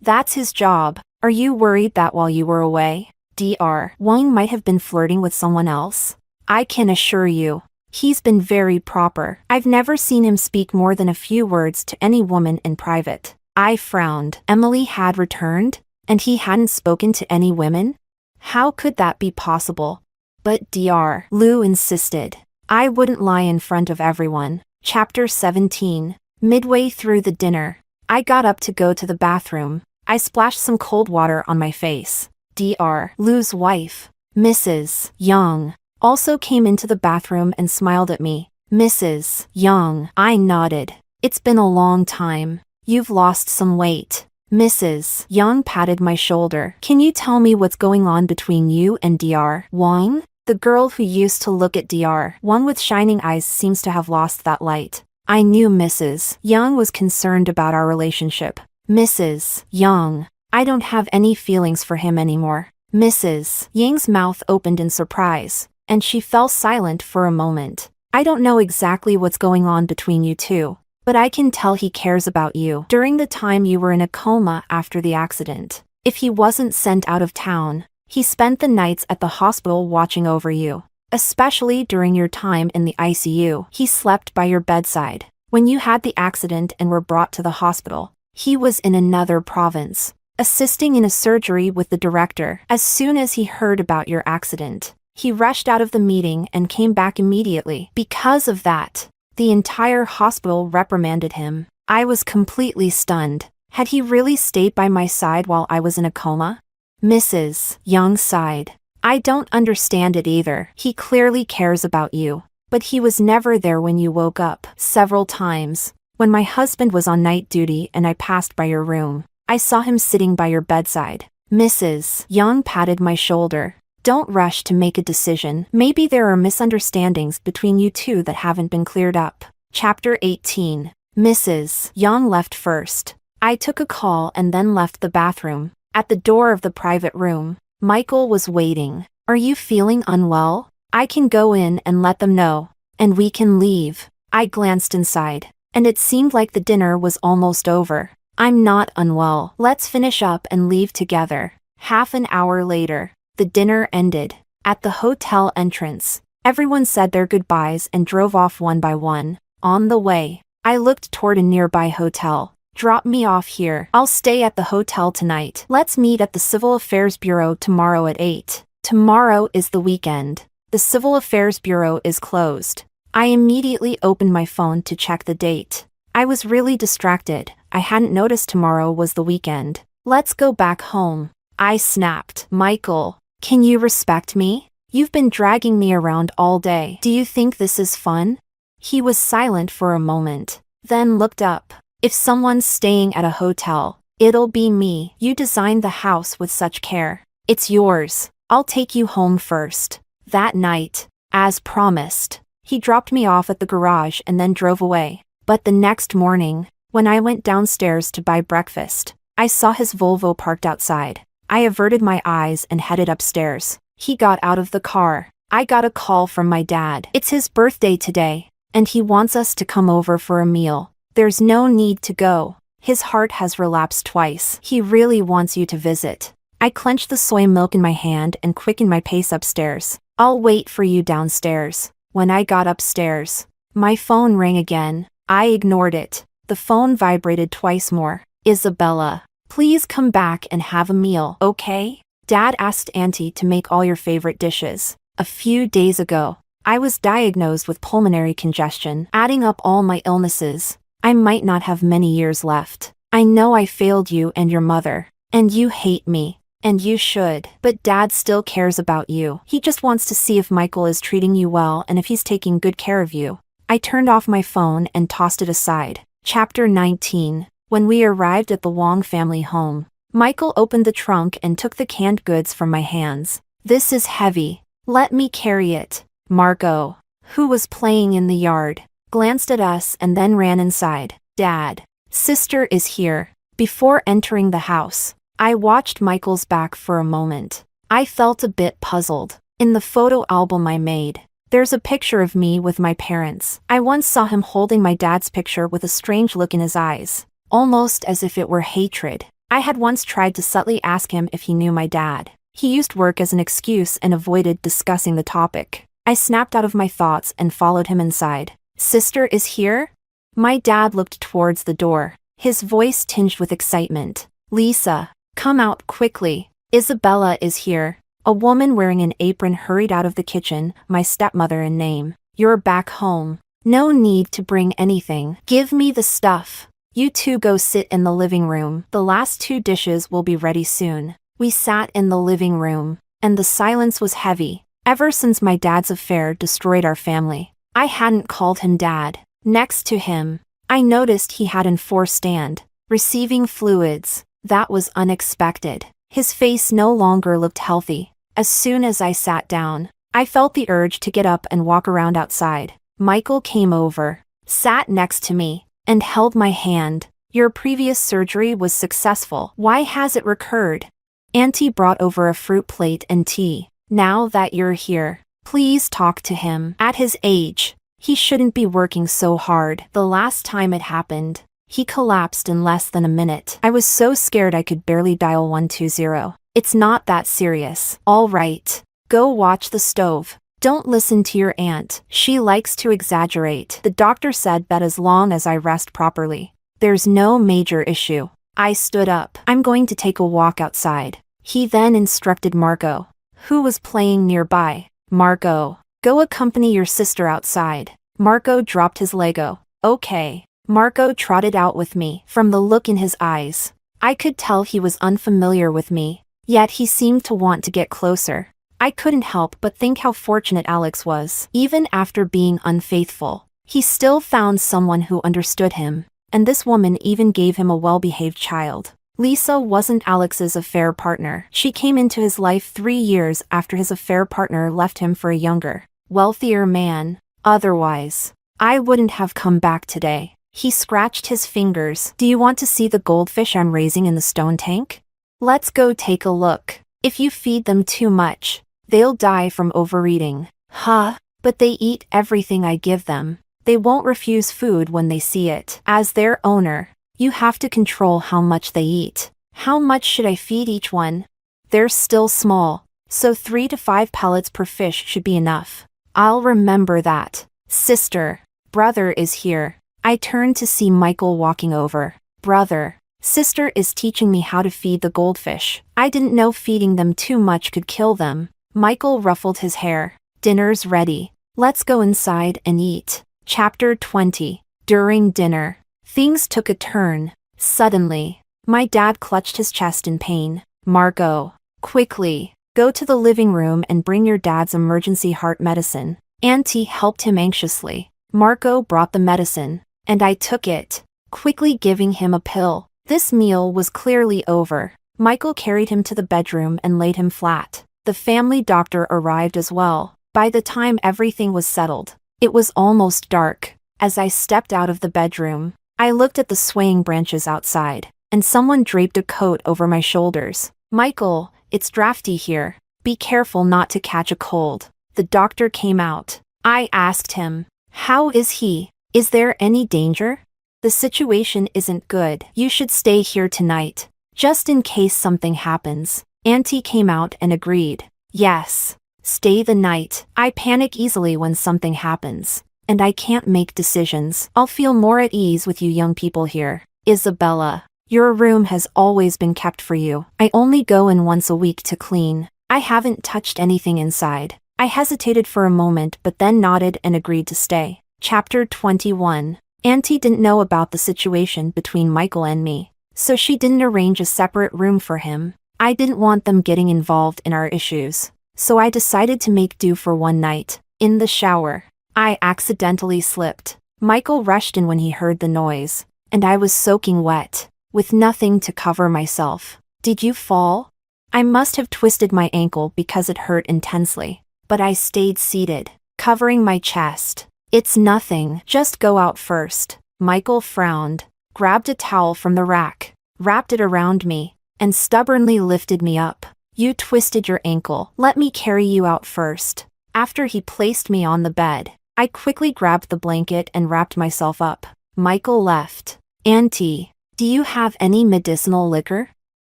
that's his job. Are you worried that while you were away, Dr. Wong might have been flirting with someone else? I can assure you, he's been very proper. I've never seen him speak more than a few words to any woman in private. I frowned. Emily had returned, and he hadn't spoken to any women? How could that be possible? But Dr. Lou insisted. I wouldn't lie in front of everyone. Chapter 17. Midway through the dinner, I got up to go to the bathroom. I splashed some cold water on my face. Dr. Lou's wife, Mrs. Young, also came into the bathroom and smiled at me. Mrs. Young, I nodded. It's been a long time. You've lost some weight. Mrs. Young patted my shoulder. Can you tell me what's going on between you and Dr. Wong? The girl who used to look at Dr. One with shining eyes seems to have lost that light. I knew Mrs. Young was concerned about our relationship. Mrs. Young. I don't have any feelings for him anymore. Mrs. Yang's mouth opened in surprise, and she fell silent for a moment. I don't know exactly what's going on between you two, but I can tell he cares about you. During the time you were in a coma after the accident, if he wasn't sent out of town, he spent the nights at the hospital watching over you. Especially during your time in the ICU, he slept by your bedside. When you had the accident and were brought to the hospital, he was in another province, assisting in a surgery with the director. As soon as he heard about your accident, he rushed out of the meeting and came back immediately. Because of that, the entire hospital reprimanded him. I was completely stunned. Had he really stayed by my side while I was in a coma? Mrs. Young sighed. I don't understand it either. He clearly cares about you, but he was never there when you woke up. Several times, when my husband was on night duty and I passed by your room, I saw him sitting by your bedside. Mrs. Young patted my shoulder. Don't rush to make a decision. Maybe there are misunderstandings between you two that haven't been cleared up. Chapter 18. Mrs. Young left first. I took a call and then left the bathroom. At the door of the private room, Michael was waiting. Are you feeling unwell? I can go in and let them know, and we can leave. I glanced inside, and it seemed like the dinner was almost over. I'm not unwell. Let's finish up and leave together. Half an hour later, the dinner ended. At the hotel entrance, everyone said their goodbyes and drove off one by one. On the way, I looked toward a nearby hotel. Drop me off here. I'll stay at the hotel tonight. Let's meet at the Civil Affairs Bureau tomorrow at 8. Tomorrow is the weekend. The Civil Affairs Bureau is closed. I immediately opened my phone to check the date. I was really distracted. I hadn't noticed tomorrow was the weekend. Let's go back home. I snapped. Michael, can you respect me? You've been dragging me around all day. Do you think this is fun? He was silent for a moment, then looked up. If someone's staying at a hotel, it'll be me. You designed the house with such care. It's yours. I'll take you home first. That night, as promised, he dropped me off at the garage and then drove away. But the next morning, when I went downstairs to buy breakfast, I saw his Volvo parked outside. I averted my eyes and headed upstairs. He got out of the car. I got a call from my dad. It's his birthday today, and he wants us to come over for a meal. There's no need to go. His heart has relapsed twice. He really wants you to visit. I clenched the soy milk in my hand and quickened my pace upstairs. I'll wait for you downstairs. When I got upstairs, my phone rang again. I ignored it. The phone vibrated twice more. Isabella, please come back and have a meal, okay? Dad asked Auntie to make all your favorite dishes. A few days ago, I was diagnosed with pulmonary congestion. Adding up all my illnesses, I might not have many years left. I know I failed you and your mother, and you hate me, and you should. But Dad still cares about you. He just wants to see if Michael is treating you well and if he's taking good care of you. I turned off my phone and tossed it aside. Chapter 19. When we arrived at the Wong family home, Michael opened the trunk and took the canned goods from my hands. This is heavy. Let me carry it. Margot, who was playing in the yard, glanced at us and then ran inside. Dad, sister is here. Before entering the house, I watched Michael's back for a moment. I felt a bit puzzled. In the photo album I made, there's a picture of me with my parents. I once saw him holding my dad's picture with a strange look in his eyes, almost as if it were hatred. I had once tried to subtly ask him if he knew my dad. He used work as an excuse and avoided discussing the topic. I snapped out of my thoughts and followed him inside. Sister is here? My dad looked towards the door, his voice tinged with excitement. Lisa, come out quickly. Isabella is here. A woman wearing an apron hurried out of the kitchen, my stepmother in name. You're back home. No need to bring anything. Give me the stuff. You two go sit in the living room. The last 2 dishes will be ready soon. We sat in the living room, and the silence was heavy. Ever since my dad's affair destroyed our family, I hadn't called him Dad. Next to him, I noticed he had an enforced stand, receiving fluids. That was unexpected. His face no longer looked healthy. As soon as I sat down, I felt the urge to get up and walk around outside. Michael came over, sat next to me, and held my hand. Your previous surgery was successful. Why has it recurred? Auntie brought over a fruit plate and tea. Now that you're here, please talk to him. At his age, he shouldn't be working so hard. The last time it happened, he collapsed in less than a minute. I was so scared I could barely dial 120. It's not that serious. All right. Go watch the stove. Don't listen to your aunt. She likes to exaggerate. The doctor said that as long as I rest properly, there's no major issue. I stood up. I'm going to take a walk outside. He then instructed Marco, who was playing nearby. Marco, go accompany your sister outside. Marco dropped his Lego. Okay. Marco trotted out with me. From the look in his eyes, I could tell he was unfamiliar with me, yet he seemed to want to get closer. I couldn't help but think how fortunate Alex was. Even after being unfaithful, he still found someone who understood him, and this woman even gave him a well-behaved child. Lisa wasn't Alex's affair partner. She came into his life 3 years after his affair partner left him for a younger, wealthier man. Otherwise, I wouldn't have come back today. He scratched his fingers. Do you want to see the goldfish I'm raising in the stone tank? Let's go take a look. If you feed them too much, they'll die from overeating. Huh? But they eat everything I give them. They won't refuse food when they see it. As their owner, you have to control how much they eat. How much should I feed each one? They're still small, so 3 to 5 pellets per fish should be enough. I'll remember that. Sister, brother is here. I turned to see Michael walking over. Brother, sister is teaching me how to feed the goldfish. I didn't know feeding them too much could kill them. Michael ruffled his hair. Dinner's ready. Let's go inside and eat. Chapter 20. During dinner, things took a turn. Suddenly, my dad clutched his chest in pain. Marco, quickly, go to the living room and bring your dad's emergency heart medicine. Auntie helped him anxiously. Marco brought the medicine, and I took it, quickly giving him a pill. This meal was clearly over. Michael carried him to the bedroom and laid him flat. The family doctor arrived as well. By the time everything was settled, it was almost dark. As I stepped out of the bedroom, I looked at the swaying branches outside, and someone draped a coat over my shoulders. Michael, it's drafty here. Be careful not to catch a cold. The doctor came out. I asked him, how is he? Is there any danger? The situation isn't good. You should stay here tonight, just in case something happens. Auntie came out and agreed. Yes, stay the night. I panic easily when something happens, and I can't make decisions. I'll feel more at ease with you young people here. Isabella, your room has always been kept for you. I only go in once a week to clean. I haven't touched anything inside. I hesitated for a moment but then nodded and agreed to stay. Chapter 21. Auntie didn't know about the situation between Michael and me, so she didn't arrange a separate room for him. I didn't want them getting involved in our issues, so I decided to make do for one night. In the shower, I accidentally slipped. Michael rushed in when he heard the noise, and I was soaking wet, with nothing to cover myself. Did you fall? I must have twisted my ankle because it hurt intensely, but I stayed seated, covering my chest. It's nothing, just go out first. Michael frowned, grabbed a towel from the rack, wrapped it around me, and stubbornly lifted me up. You twisted your ankle. Let me carry you out first. After he placed me on the bed, I quickly grabbed the blanket and wrapped myself up. Michael left. Auntie, do you have any medicinal liquor?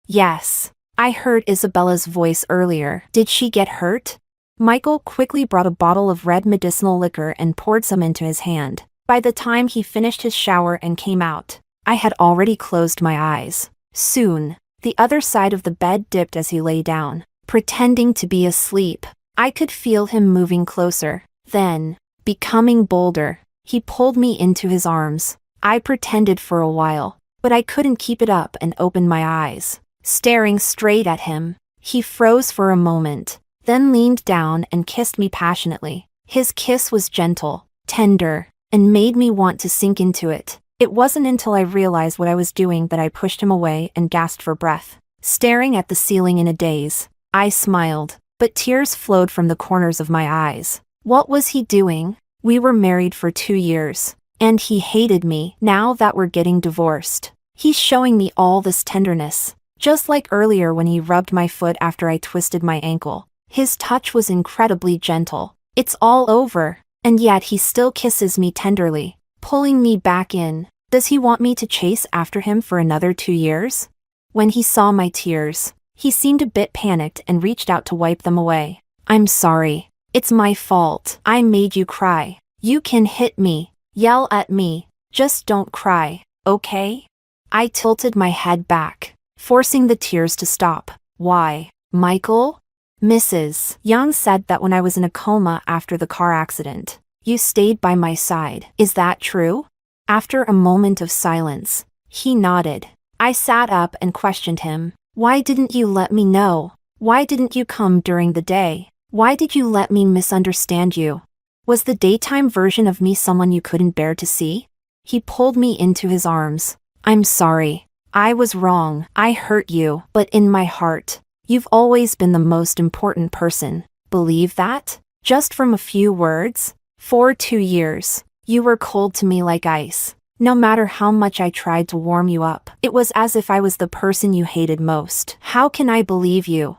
Yes. I heard Isabella's voice earlier. Did she get hurt? Michael quickly brought a bottle of red medicinal liquor and poured some into his hand. By the time he finished his shower and came out, I had already closed my eyes. Soon, the other side of the bed dipped as he lay down, pretending to be asleep. I could feel him moving closer. Then, becoming bolder, he pulled me into his arms. I pretended for a while, but I couldn't keep it up and opened my eyes, staring straight at him. He froze for a moment, then leaned down and kissed me passionately. His kiss was gentle, tender, and made me want to sink into it. It wasn't until I realized what I was doing that I pushed him away and gasped for breath. Staring at the ceiling in a daze, I smiled. but tears flowed from the corners of my eyes. What was he doing? We were married for 2 years. And he hated me. Now that we're getting divorced, he's showing me all this tenderness. Just like earlier when he rubbed my foot after I twisted my ankle. His touch was incredibly gentle. It's all over. And yet he still kisses me tenderly, pulling me back in. Does he want me to chase after him for another 2 years? When he saw my tears, he seemed a bit panicked and reached out to wipe them away. I'm sorry. It's my fault. I made you cry. You can hit me, yell at me, just don't cry, okay? I tilted my head back, forcing the tears to stop. Why, Michael? Mrs. Young said that when I was in a coma after the car accident, you stayed by my side. Is that true? After a moment of silence, he nodded. I sat up and questioned him. Why didn't you let me know? Why didn't you come during the day? Why did you let me misunderstand you? Was the daytime version of me someone you couldn't bear to see? He pulled me into his arms. I'm sorry. I was wrong. I hurt you, but in my heart, you've always been the most important person. Believe that? Just from a few words? For 2 years, you were cold to me like ice. No matter how much I tried to warm you up, it was as if I was the person you hated most. How can I believe you?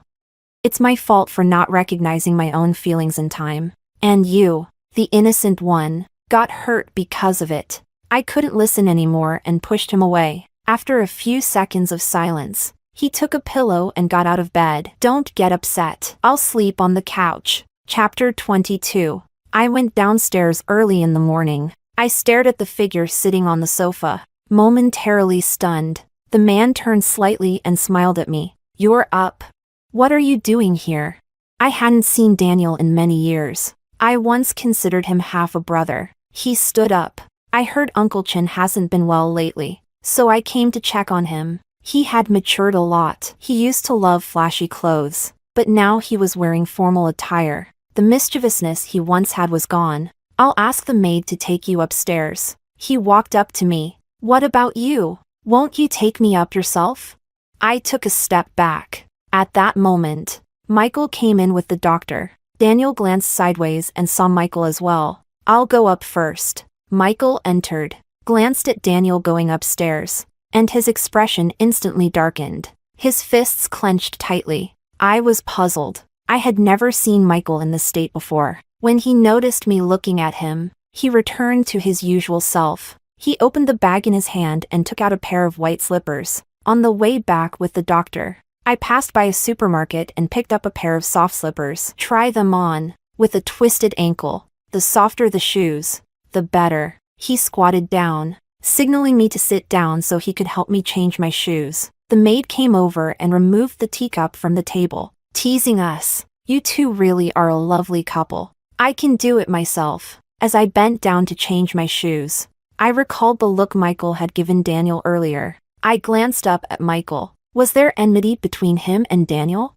It's my fault for not recognizing my own feelings in time. And you, the innocent one, got hurt because of it. I couldn't listen anymore and pushed him away. After a few seconds of silence, he took a pillow and got out of bed. Don't get upset. I'll sleep on the couch. Chapter 22. I went downstairs early in the morning. I stared at the figure sitting on the sofa, momentarily stunned. The man turned slightly and smiled at me. You're up. What are you doing here? I hadn't seen Daniel in many years. I once considered him half a brother. He stood up. I heard Uncle Chin hasn't been well lately, so I came to check on him. He had matured a lot. He used to love flashy clothes, but now he was wearing formal attire. The mischievousness he once had was gone. I'll ask the maid to take you upstairs. He walked up to me. What about you? Won't you take me up yourself? I took a step back. At that moment, Michael came in with the doctor. Daniel glanced sideways and saw Michael as well. I'll go up first. Michael entered, glanced at Daniel going upstairs, and his expression instantly darkened. His fists clenched tightly. I was puzzled. I had never seen Michael in this state before. When he noticed me looking at him, he returned to his usual self. He opened the bag in his hand and took out a pair of white slippers. On the way back with the doctor, I passed by a supermarket and picked up a pair of soft slippers. Try them on. With a twisted ankle, the softer the shoes, the better. He squatted down, signaling me to sit down so he could help me change my shoes. The maid came over and removed the teacup from the table, teasing us. You two really are a lovely couple. I can do it myself. As I bent down to change my shoes, I recalled the look Michael had given Daniel earlier. I glanced up at Michael. Was there enmity between him and Daniel?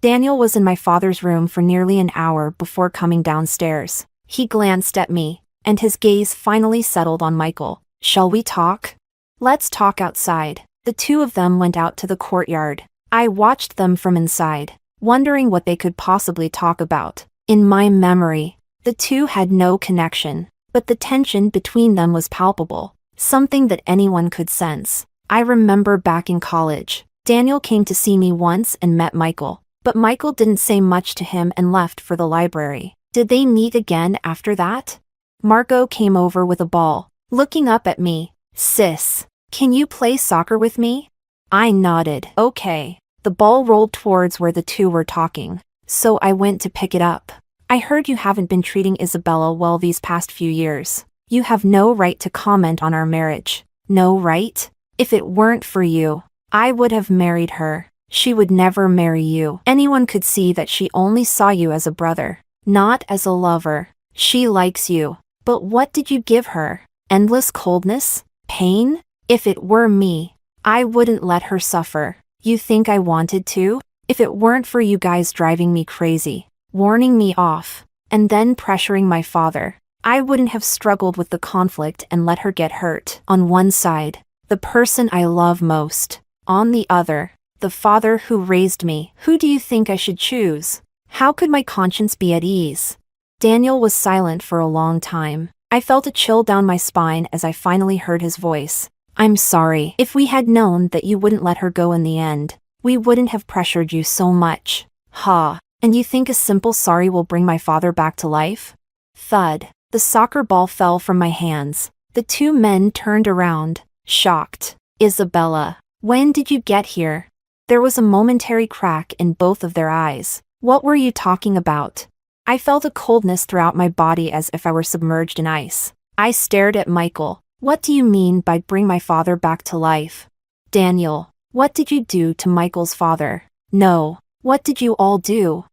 Daniel was in my father's room for nearly an hour before coming downstairs. He glanced at me, and his gaze finally settled on Michael. Shall we talk? Let's talk outside. The two of them went out to the courtyard. I watched them from inside, wondering what they could possibly talk about. In my memory, the two had no connection, but the tension between them was palpable, something that anyone could sense. I remember back in college, Daniel came to see me once and met Michael, but Michael didn't say much to him and left for the library. Did they meet again after that? Marco came over with a ball, looking up at me. Sis, can you play soccer with me? I nodded. Okay. The ball rolled towards where the two were talking, so I went to pick it up. I heard you haven't been treating Isabella well these past few years. You have no right to comment on our marriage. No right? If it weren't for you, I would have married her. She would never marry you. Anyone could see that she only saw you as a brother, not as a lover. She likes you. But what did you give her? Endless coldness? Pain? If it were me, I wouldn't let her suffer. You think I wanted to? If it weren't for you guys driving me crazy, warning me off, and then pressuring my father, I wouldn't have struggled with the conflict and let her get hurt. On one side, the person I love most. On the other, the father who raised me. Who do you think I should choose? How could my conscience be at ease? Daniel was silent for a long time. I felt a chill down my spine as I finally heard his voice. I'm sorry. If we had known that you wouldn't let her go in the end, we wouldn't have pressured you so much. Ha. And you think a simple sorry will bring my father back to life? Thud. The soccer ball fell from my hands. The two men turned around, shocked. Isabella, when did you get here? There was a momentary crack in both of their eyes. What were you talking about? I felt a coldness throughout my body as if I were submerged in ice. I stared at Michael. What do you mean by bring my father back to life? Daniel, what did you do to Michael's father? No. What did you all do?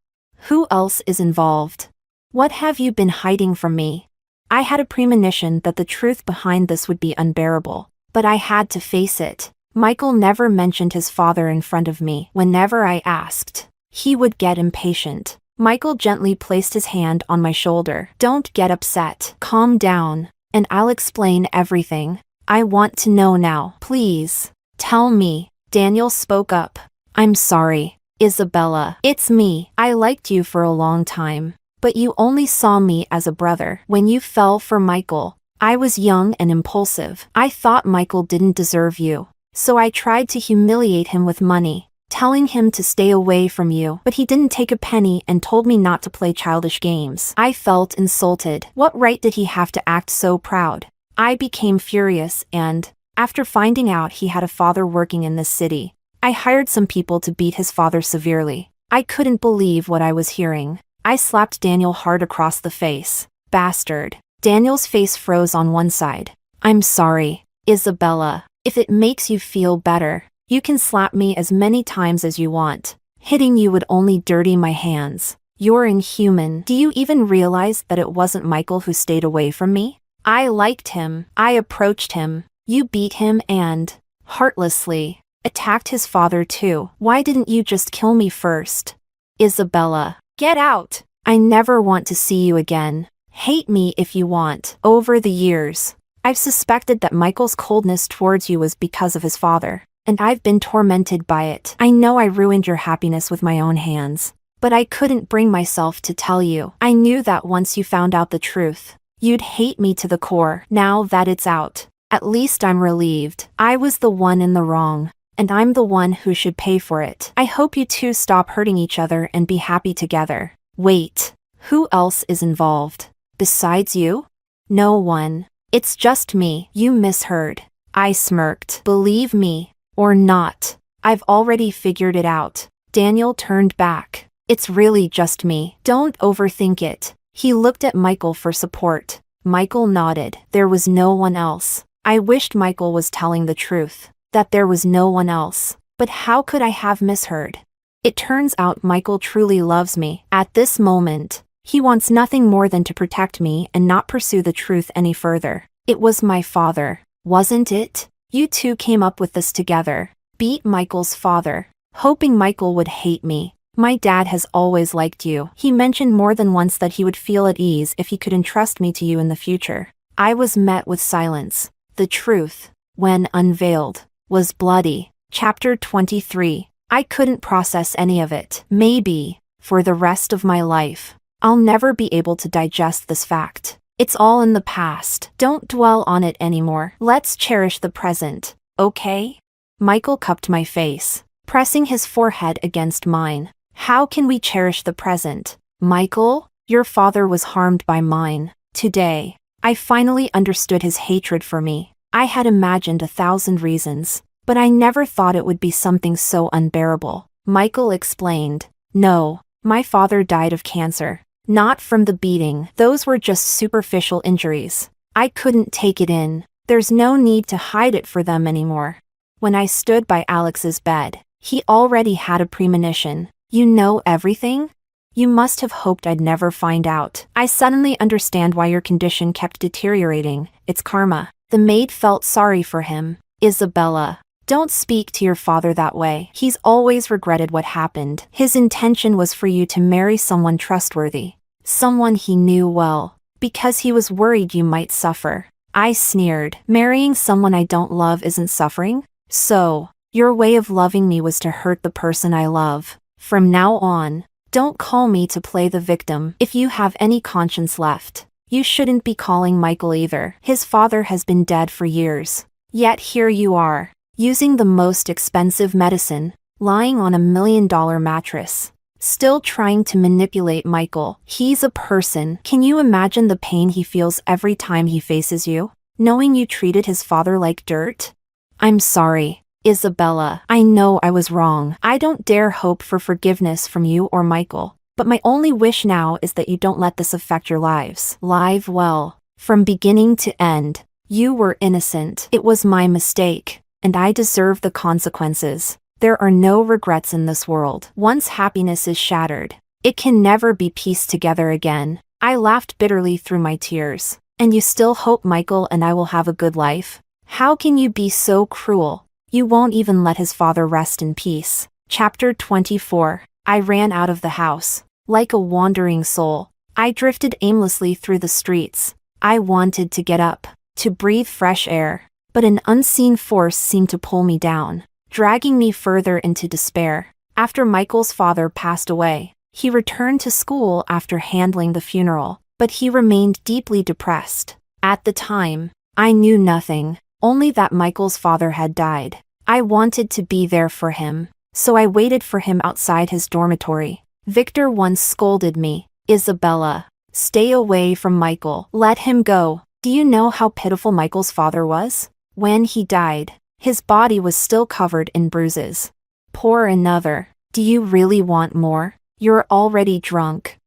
Who else is involved? What have you been hiding from me? I had a premonition that the truth behind this would be unbearable, but I had to face it. Michael never mentioned his father in front of me. Whenever I asked, he would get impatient. Michael gently placed his hand on my shoulder. Don't get upset. Calm down, and I'll explain everything. I want to know now. Please, tell me. Daniel spoke up. I'm sorry, Isabella. It's me. I liked you for a long time, but you only saw me as a brother. When you fell for Michael, I was young and impulsive. I thought Michael didn't deserve you, so I tried to humiliate him with money, telling him to stay away from you, but he didn't take a penny and told me not to play childish games. I felt insulted. What right did he have to act so proud? I became furious and, after finding out he had a father working in this city, I hired some people to beat his father severely. I couldn't believe what I was hearing. I slapped Daniel hard across the face. Bastard. Daniel's face froze on one side. I'm sorry, Isabella. If it makes you feel better, you can slap me as many times as you want. Hitting you would only dirty my hands. You're inhuman. Do you even realize that it wasn't Michael who stayed away from me? I liked him. I approached him. You beat him and, heartlessly, attacked his father too. Why didn't you just kill me first? Isabella, get out! I never want to see you again. Hate me if you want. Over the years, I've suspected that Michael's coldness towards you was because of his father, and I've been tormented by it. I know I ruined your happiness with my own hands, but I couldn't bring myself to tell you. I knew that once you found out the truth, you'd hate me to the core. Now that it's out, at least I'm relieved. I was the one in the wrong, and I'm the one who should pay for it. I hope you two stop hurting each other and be happy together. Wait, who else is involved? Besides you? No one. It's just me. You misheard. I smirked. Believe me, or not, I've already figured it out. Daniel turned back. It's really just me. Don't overthink it. He looked at Michael for support. Michael nodded. There was no one else. I wished Michael was telling the truth, that there was no one else. But how could I have misheard? It turns out Michael truly loves me. At this moment, he wants nothing more than to protect me and not pursue the truth any further. It was my father, wasn't it? You two came up with this together. Beat Michael's father, hoping Michael would hate me. My dad has always liked you. He mentioned more than once that he would feel at ease if he could entrust me to you in the future. I was met with silence. The truth, when unveiled, was bloody. Chapter 23. I couldn't process any of it. Maybe, for the rest of my life, I'll never be able to digest this fact. It's all in the past. Don't dwell on it anymore. Let's cherish the present, okay? Michael cupped my face, pressing his forehead against mine. How can we cherish the present? Michael, your father was harmed by mine. Today, I finally understood his hatred for me. I had imagined 1,000 reasons, but I never thought it would be something so unbearable. Michael explained. No, my father died of cancer. Not from the beating. Those were just superficial injuries. I couldn't take it in. There's no need to hide it for them anymore. When I stood by Alex's bed, he already had a premonition. You know everything? You must have hoped I'd never find out. I suddenly understand why your condition kept deteriorating. It's karma. The maid felt sorry for him. Isabella, don't speak to your father that way. He's always regretted what happened. His intention was for you to marry someone trustworthy, someone he knew well, because he was worried you might suffer. I sneered. Marrying someone I don't love isn't suffering? So, your way of loving me was to hurt the person I love. From now on, Don't call me to play the victim. If you have any conscience left, you shouldn't be calling Michael either. His father has been dead for years. Yet here you are, using the most expensive medicine, lying on $1 million mattress, still trying to manipulate Michael. He's a person. Can you imagine the pain he feels every time he faces you, knowing you treated his father like dirt? I'm sorry, Isabella. I know I was wrong. I don't dare hope for forgiveness from you or Michael. But my only wish now is that you don't let this affect your lives. Live well. From beginning to end, you were innocent. It was my mistake, and I deserve the consequences. There are no regrets in this world. Once happiness is shattered, it can never be pieced together again. I laughed bitterly through my tears. And you still hope Michael and I will have a good life? How can you be so cruel? You won't even let his father rest in peace. Chapter 24. I ran out of the house. Like a wandering soul, I drifted aimlessly through the streets. I wanted to get up, to breathe fresh air, but an unseen force seemed to pull me down, dragging me further into despair. After Michael's father passed away, he returned to school after handling the funeral, but he remained deeply depressed. At the time, I knew nothing, only that Michael's father had died. I wanted to be there for him, so I waited for him outside his dormitory. Victor once scolded me, Isabella, stay away from Michael. Let him go. Do you know how pitiful Michael's father was? When he died, his body was still covered in bruises. Pour another. Do you really want more? You're already drunk.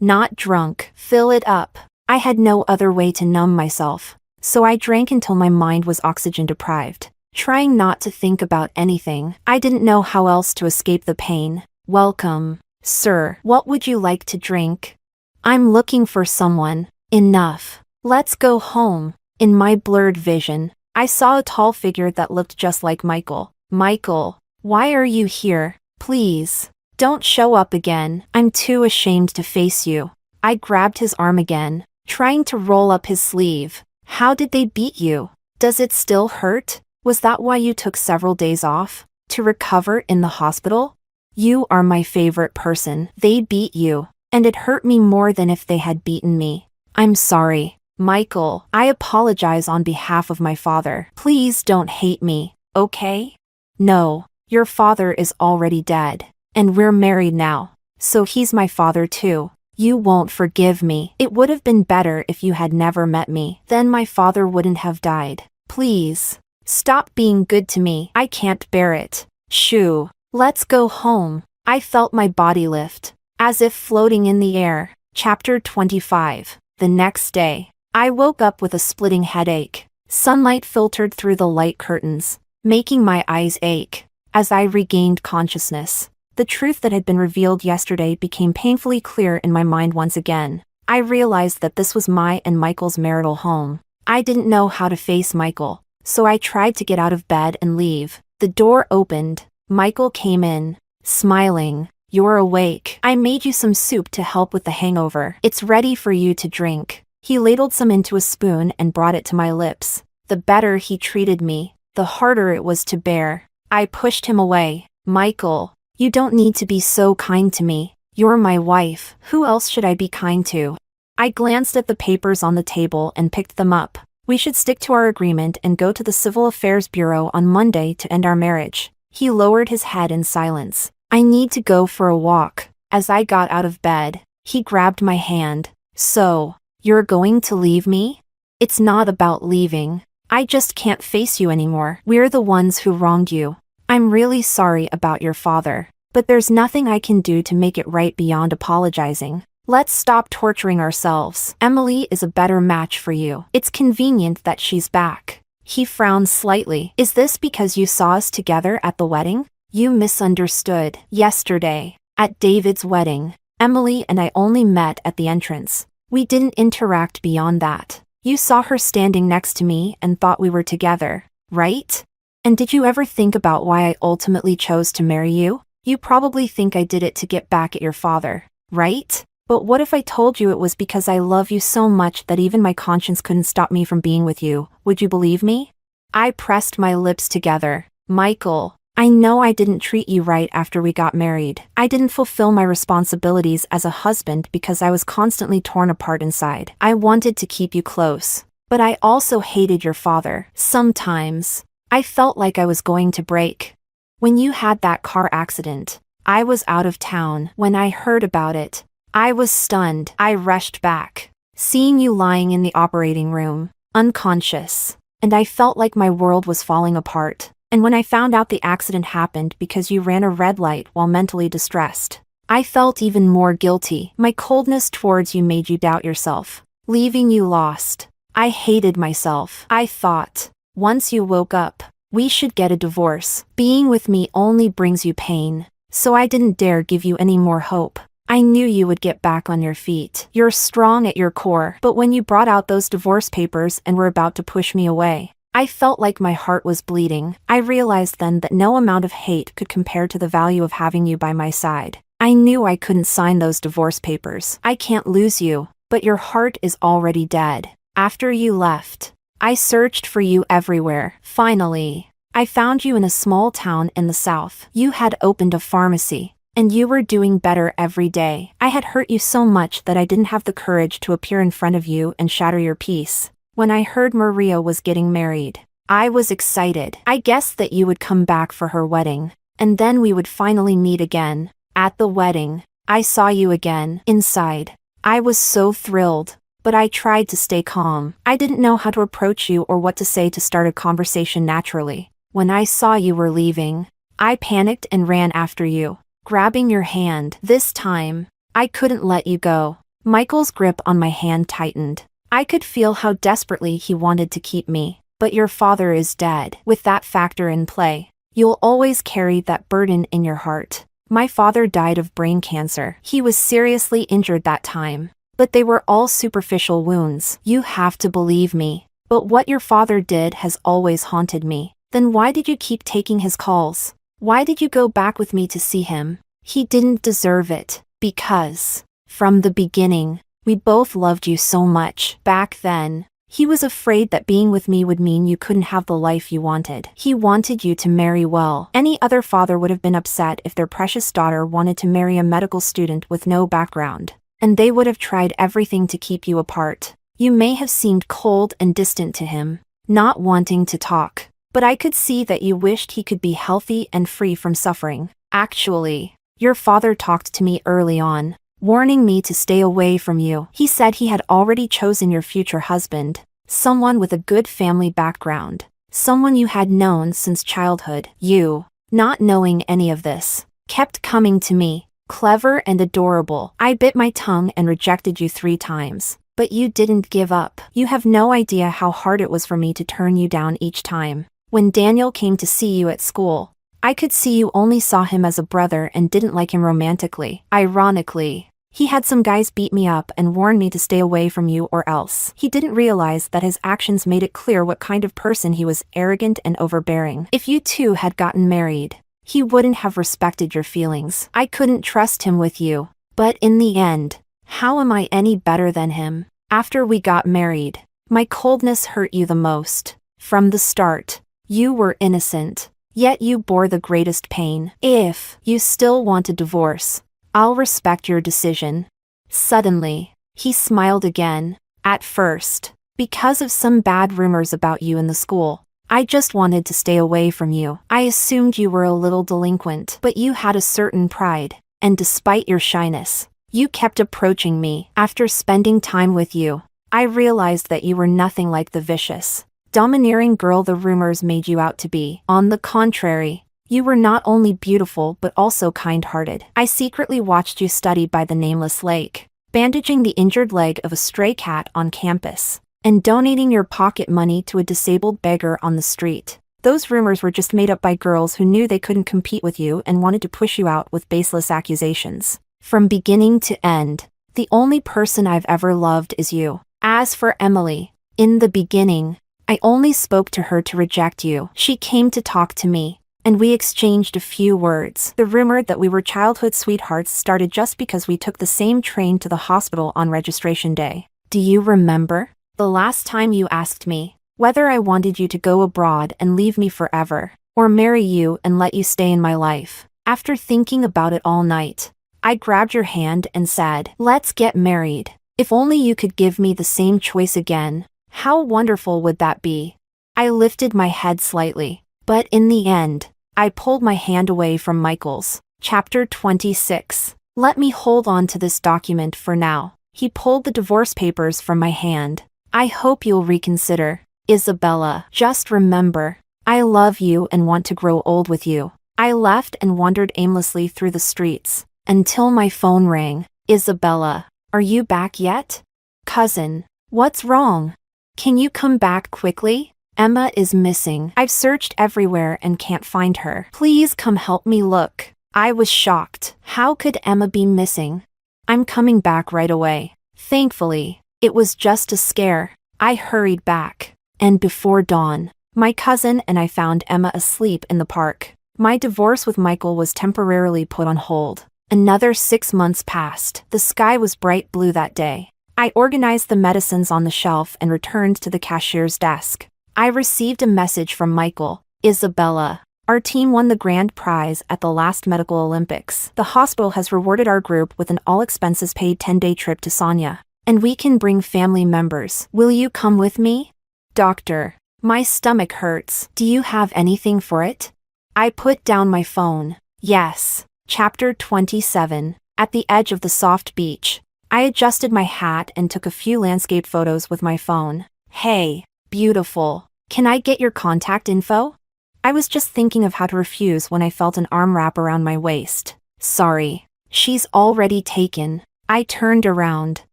Not drunk. Fill it up. I had no other way to numb myself, so I drank until my mind was oxygen deprived, trying not to think about anything. I didn't know how else to escape the pain. Welcome, sir. What would you like to drink? I'm looking for someone. Enough. Let's go home. In my blurred vision, I saw a tall figure that looked just like Michael. Michael, why are you here? Please, don't show up again. I'm too ashamed to face you. I grabbed his arm again, trying to roll up his sleeve. How did they beat you? Does it still hurt? Was that why you took several days off? To recover in the hospital? You are my favorite person. They beat you, and it hurt me more than if they had beaten me. I'm sorry, Michael. I apologize on behalf of my father. Please don't hate me, okay? No, your father is already dead, and we're married now, so he's my father too. You won't forgive me. It would have been better if you had never met me. Then my father wouldn't have died. Please, stop being good to me. I can't bear it. Shoo. Let's go home. I felt my body lift, as if floating in the air. Chapter 25. The next day, I woke up with a splitting headache. Sunlight filtered through the light curtains, making my eyes ache. As I regained consciousness, the truth that had been revealed yesterday became painfully clear in my mind once again. I realized that this was my and Michael's marital home. I didn't know how to face Michael, so I tried to get out of bed and leave. The door opened. Michael came in, smiling. You're awake. I made you some soup to help with the hangover. It's ready for you to drink. He ladled some into a spoon and brought it to my lips. The better he treated me, the harder it was to bear. I pushed him away. Michael, you don't need to be so kind to me. You're my wife. Who else should I be kind to? I glanced at the papers on the table and picked them up. We should stick to our agreement and go to the Civil Affairs Bureau on Monday to end our marriage. He lowered his head in silence. I need to go for a walk. As I got out of bed, he grabbed my hand. So, you're going to leave me? It's not about leaving. I just can't face you anymore. We're the ones who wronged you. I'm really sorry about your father, but there's nothing I can do to make it right beyond apologizing. Let's stop torturing ourselves. Emily is a better match for you. It's convenient that she's back. He frowned slightly. Is this because you saw us together at the wedding? You misunderstood. Yesterday, at David's wedding, Emily and I only met at the entrance. We didn't interact beyond that. You saw her standing next to me and thought we were together, right? And did you ever think about why I ultimately chose to marry you? You probably think I did it to get back at your father, right? But what if I told you it was because I love you so much that even my conscience couldn't stop me from being with you? Would you believe me? I pressed my lips together. Michael, I know I didn't treat you right after we got married. I didn't fulfill my responsibilities as a husband because I was constantly torn apart inside. I wanted to keep you close, but I also hated your father. Sometimes, I felt like I was going to break. When you had that car accident, I was out of town. When I heard about it, I was stunned. I rushed back, seeing you lying in the operating room, unconscious, and I felt like my world was falling apart. And when I found out the accident happened because you ran a red light while mentally distressed, I felt even more guilty. My coldness towards you made you doubt yourself, leaving you lost. I hated myself. I thought, once you woke up, we should get a divorce. Being with me only brings you pain, so I didn't dare give you any more hope. I knew you would get back on your feet. You're strong at your core, but when you brought out those divorce papers and were about to push me away, I felt like my heart was bleeding. I realized then that no amount of hate could compare to the value of having you by my side. I knew I couldn't sign those divorce papers. I can't lose you, but your heart is already dead. After you left, I searched for you everywhere. Finally, I found you in a small town in the south. You had opened a pharmacy, and you were doing better every day. I had hurt you so much that I didn't have the courage to appear in front of you and shatter your peace. When I heard Maria was getting married, I was excited. I guessed that you would come back for her wedding, and then we would finally meet again. At the wedding, I saw you again. Inside, I was so thrilled, but I tried to stay calm. I didn't know how to approach you or what to say to start a conversation naturally. When I saw you were leaving, I panicked and ran after you, grabbing your hand. This time, I couldn't let you go. Michael's grip on my hand tightened. I could feel how desperately he wanted to keep me. But your father is dead. With that factor in play, you'll always carry that burden in your heart. My father died of brain cancer. He was seriously injured that time, but they were all superficial wounds. You have to believe me. But what your father did has always haunted me. Then why did you keep taking his calls? Why did you go back with me to see him? He didn't deserve it. Because, from the beginning, we both loved you so much. Back then, he was afraid that being with me would mean you couldn't have the life you wanted. He wanted you to marry well. Any other father would have been upset if their precious daughter wanted to marry a medical student with no background, and they would have tried everything to keep you apart. You may have seemed cold and distant to him, not wanting to talk, but I could see that you wished he could be healthy and free from suffering. Actually, your father talked to me early on, warning me to stay away from you. He said he had already chosen your future husband, someone with a good family background, someone you had known since childhood. You, not knowing any of this, kept coming to me, clever and adorable. I bit my tongue and rejected you 3 times, but you didn't give up. You have no idea how hard it was for me to turn you down each time. When Daniel came to see you at school, I could see you only saw him as a brother and didn't like him romantically. Ironically, he had some guys beat me up and warn me to stay away from you or else. He didn't realize that his actions made it clear what kind of person he was: arrogant and overbearing. If you two had gotten married, he wouldn't have respected your feelings. I couldn't trust him with you. But in the end, how am I any better than him? After we got married, my coldness hurt you the most. From the start, you were innocent, yet you bore the greatest pain. If you still want a divorce, I'll respect your decision. Suddenly, he smiled again. At first, because of some bad rumors about you in the school, I just wanted to stay away from you. I assumed you were a little delinquent, but you had a certain pride, and despite your shyness, you kept approaching me. After spending time with you, I realized that you were nothing like the vicious, domineering girl the rumors made you out to be. On the contrary, you were not only beautiful but also kind-hearted. I secretly watched you study by the nameless lake, bandaging the injured leg of a stray cat on campus, and donating your pocket money to a disabled beggar on the street. Those rumors were just made up by girls who knew they couldn't compete with you and wanted to push you out with baseless accusations. From beginning to end, the only person I've ever loved is you. As for Emily, in the beginning, I only spoke to her to reject you. She came to talk to me, and we exchanged a few words. The rumor that we were childhood sweethearts started just because we took the same train to the hospital on registration day. Do you remember? The last time you asked me whether I wanted you to go abroad and leave me forever, or marry you and let you stay in my life. After thinking about it all night, I grabbed your hand and said, "Let's get married. If only you could give me the same choice again, how wonderful would that be?" I lifted my head slightly, but in the end, I pulled my hand away from Michael's. Chapter 26. Let me hold on to this document for now. He pulled the divorce papers from my hand. I hope you'll reconsider. Isabella. Just remember, I love you and want to grow old with you. I left and wandered aimlessly through the streets, until my phone rang. Isabella, are you back yet? Cousin, what's wrong? Can you come back quickly? Emma is missing. I've searched everywhere and can't find her. Please come help me look. I was shocked. How could Emma be missing? I'm coming back right away. Thankfully, it was just a scare. I hurried back. And before dawn, my cousin and I found Emma asleep in the park. My divorce with Michael was temporarily put on hold. Another 6 months passed. The sky was bright blue that day. I organized the medicines on the shelf and returned to the cashier's desk. I received a message from Michael. Isabella, our team won the grand prize at the last Medical Olympics. The hospital has rewarded our group with an all-expenses-paid 10-day trip to Sonia. And we can bring family members. Will you come with me? Doctor, my stomach hurts. Do you have anything for it? I put down my phone. Yes. Chapter 27. At the edge of the soft beach, I adjusted my hat and took a few landscape photos with my phone. Hey, beautiful. Can I get your contact info? I was just thinking of how to refuse when I felt an arm wrap around my waist. Sorry. She's already taken. I turned around,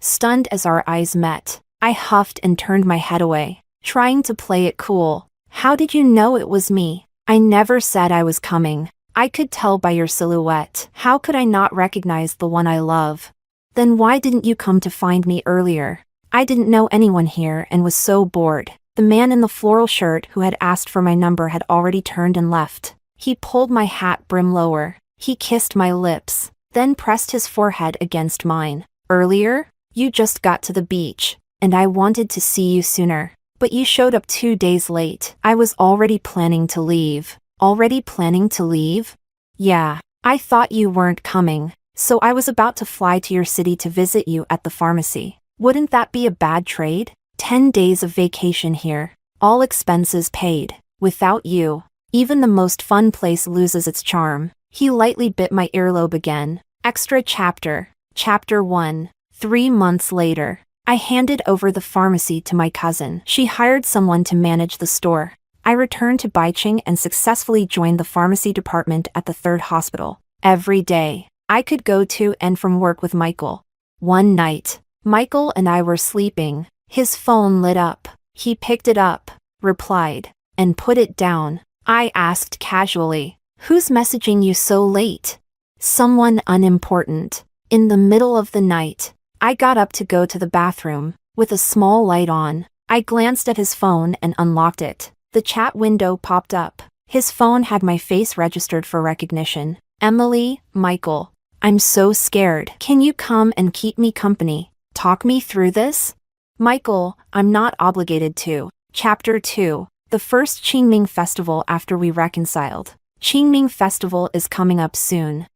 stunned as our eyes met. I huffed and turned my head away, trying to play it cool. How did you know it was me? I never said I was coming. I could tell by your silhouette. How could I not recognize the one I love? Then why didn't you come to find me earlier? I didn't know anyone here and was so bored. The man in the floral shirt who had asked for my number had already turned and left. He pulled my hat brim lower. He kissed my lips, then pressed his forehead against mine. Earlier? You just got to the beach, and I wanted to see you sooner. But you showed up 2 days late. I was already planning to leave. Already planning to leave? Yeah, I thought you weren't coming, so I was about to fly to your city to visit you at the pharmacy. Wouldn't that be a bad trade? 10 days of vacation here, all expenses paid. Without you, even the most fun place loses its charm. He lightly bit my earlobe again. Extra chapter. Chapter 1. 3 months later, I handed over the pharmacy to my cousin. She hired someone to manage the store. I returned to Baicheng and successfully joined the pharmacy department at the third hospital. Every day, I could go to and from work with Michael. One night, Michael and I were sleeping. His phone lit up. He picked it up, replied, and put it down. I asked casually, "Who's messaging you so late?" "Someone unimportant." In the middle of the night, I got up to go to the bathroom, with a small light on. I glanced at his phone and unlocked it. The chat window popped up. His phone had my face registered for recognition. Emily, Michael. I'm so scared. Can you come and keep me company? Talk me through this? Michael, I'm not obligated to. Chapter 2. The first Qingming festival after we reconciled. Qingming festival is coming up soon.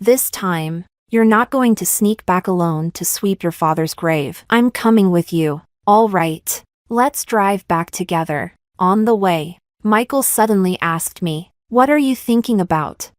This time, you're not going to sneak back alone to sweep your father's grave. I'm coming with you. All right. Let's drive back together. On the way, Michael suddenly asked me, "What are you thinking about?"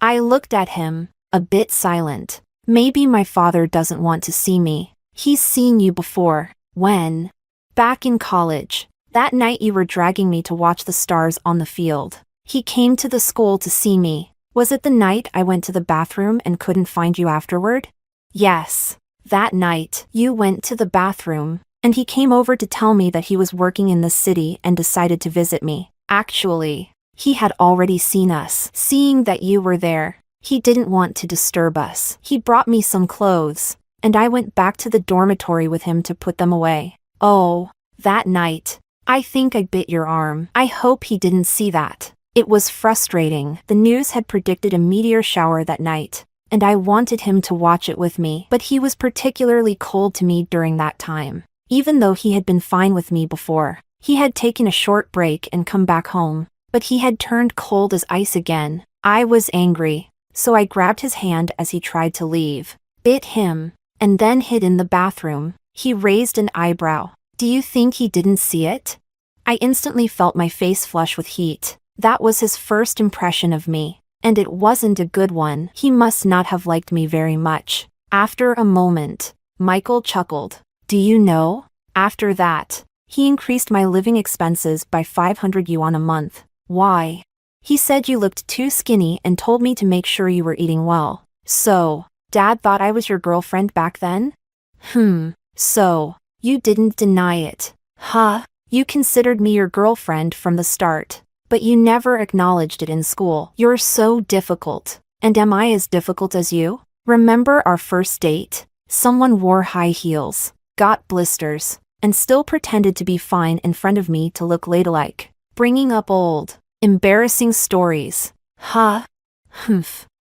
I looked at him, a bit silent. Maybe my father doesn't want to see me. He's seen you before. When? Back in college. That night you were dragging me to watch the stars on the field. He came to the school to see me. Was it the night I went to the bathroom and couldn't find you afterward? Yes. That night, you went to the bathroom, and he came over to tell me that he was working in the city and decided to visit me. Actually, he had already seen us. Seeing that you were there, he didn't want to disturb us. He brought me some clothes, and I went back to the dormitory with him to put them away. Oh, that night, I think I bit your arm. I hope he didn't see that. It was frustrating. The news had predicted a meteor shower that night, and I wanted him to watch it with me, but he was particularly cold to me during that time. Even though he had been fine with me before, he had taken a short break and come back home, but he had turned cold as ice again. I was angry, so I grabbed his hand as he tried to leave, bit him, and then hid in the bathroom. He raised an eyebrow. Do you think he didn't see it? I instantly felt my face flush with heat. That was his first impression of me, and it wasn't a good one. He must not have liked me very much. After a moment, Michael chuckled. Do you know? After that, he increased my living expenses by 500 yuan a month. Why? He said you looked too skinny and told me to make sure you were eating well. So, Dad thought I was your girlfriend back then? So, you didn't deny it. Huh? You considered me your girlfriend from the start, but you never acknowledged it in school. You're so difficult. And am I as difficult as you? Remember our first date? Someone wore high heels, got blisters, and still pretended to be fine in front of me to look ladylike. Bringing up old, embarrassing stories. Huh?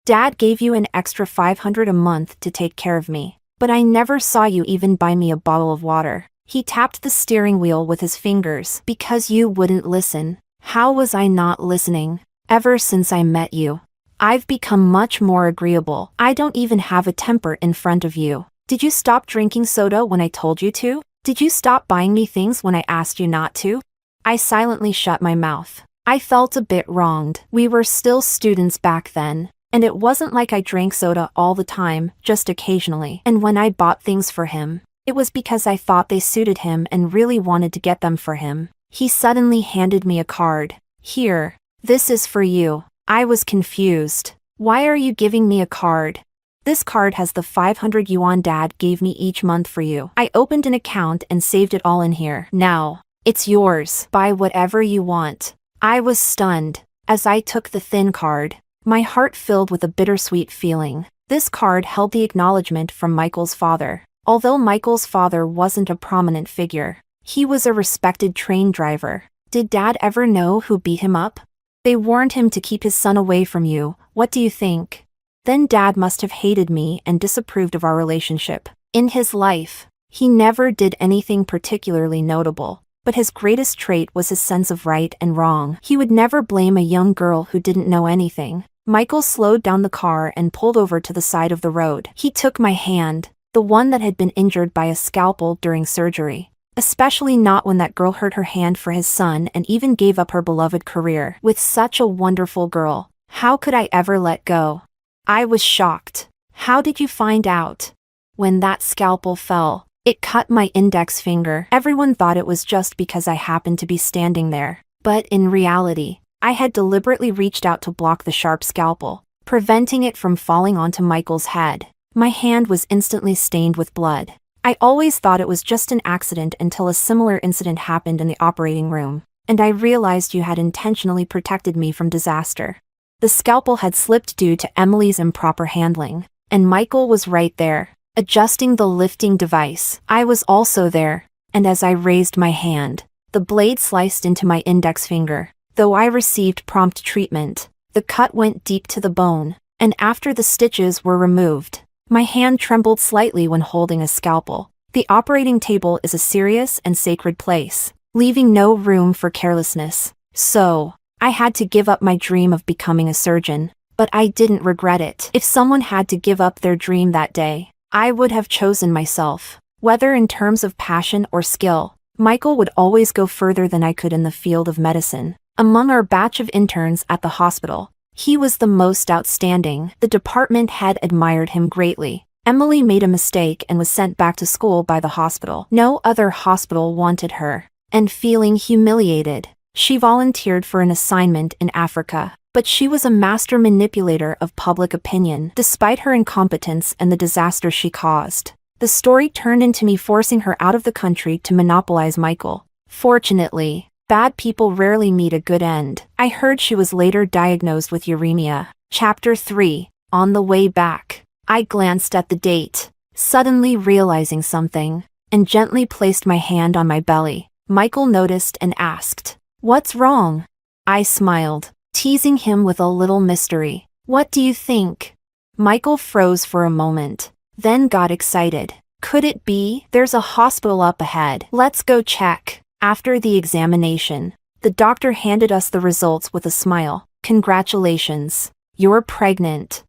Dad gave you an extra 500 a month to take care of me, but I never saw you even buy me a bottle of water. He tapped the steering wheel with his fingers. Because you wouldn't listen. How was I not listening? Ever since I met you, I've become much more agreeable. I don't even have a temper in front of you. Did you stop drinking soda when I told you to? Did you stop buying me things when I asked you not to? I silently shut my mouth. I felt a bit wronged. We were still students back then, and it wasn't like I drank soda all the time, just occasionally. And when I bought things for him, it was because I thought they suited him and really wanted to get them for him. He suddenly handed me a card. Here, this is for you. I was confused. Why are you giving me a card? This card has the 500 yuan Dad gave me each month for you. I opened an account and saved it all in here. Now, it's yours. Buy whatever you want. I was stunned as I took the thin card. My heart filled with a bittersweet feeling. This card held the acknowledgement from Michael's father. Although Michael's father wasn't a prominent figure, he was a respected train driver. Did Dad ever know who beat him up? They warned him to keep his son away from you. What do you think? Then Dad must have hated me and disapproved of our relationship. In his life, he never did anything particularly notable, but his greatest trait was his sense of right and wrong. He would never blame a young girl who didn't know anything. Michael slowed down the car and pulled over to the side of the road. He took my hand, the one that had been injured by a scalpel during surgery. Especially not when that girl hurt her hand for his son and even gave up her beloved career. With such a wonderful girl, how could I ever let go? I was shocked. How did you find out? When that scalpel fell, it cut my index finger. Everyone thought it was just because I happened to be standing there. But in reality, I had deliberately reached out to block the sharp scalpel, preventing it from falling onto Michael's head. My hand was instantly stained with blood. I always thought it was just an accident until a similar incident happened in the operating room, and I realized you had intentionally protected me from disaster. The scalpel had slipped due to Emily's improper handling, and Michael was right there, adjusting the lifting device. I was also there, and as I raised my hand, the blade sliced into my index finger. Though I received prompt treatment, the cut went deep to the bone, and after the stitches were removed, my hand trembled slightly when holding a scalpel. The operating table is a serious and sacred place, leaving no room for carelessness. So, I had to give up my dream of becoming a surgeon, but I didn't regret it. If someone had to give up their dream that day, I would have chosen myself. Whether in terms of passion or skill, Michael would always go further than I could in the field of medicine. Among our batch of interns at the hospital, he was the most outstanding. The department head admired him greatly. Emily made a mistake and was sent back to school by the hospital. No other hospital wanted her. And feeling humiliated, she volunteered for an assignment in Africa. But she was a master manipulator of public opinion, despite her incompetence and the disaster she caused. The story turned into me forcing her out of the country to monopolize Michael. Fortunately, bad people rarely meet a good end. I heard she was later diagnosed with uremia. Chapter 3. On the way back, I glanced at the date, suddenly realizing something, and gently placed my hand on my belly. Michael noticed and asked, "What's wrong?" I smiled, teasing him with a little mystery. "What do you think?" Michael froze for a moment, then got excited. "Could it be? There's a hospital up ahead. Let's go check." After the examination, The doctor handed us the results with a smile. Congratulations. You're pregnant.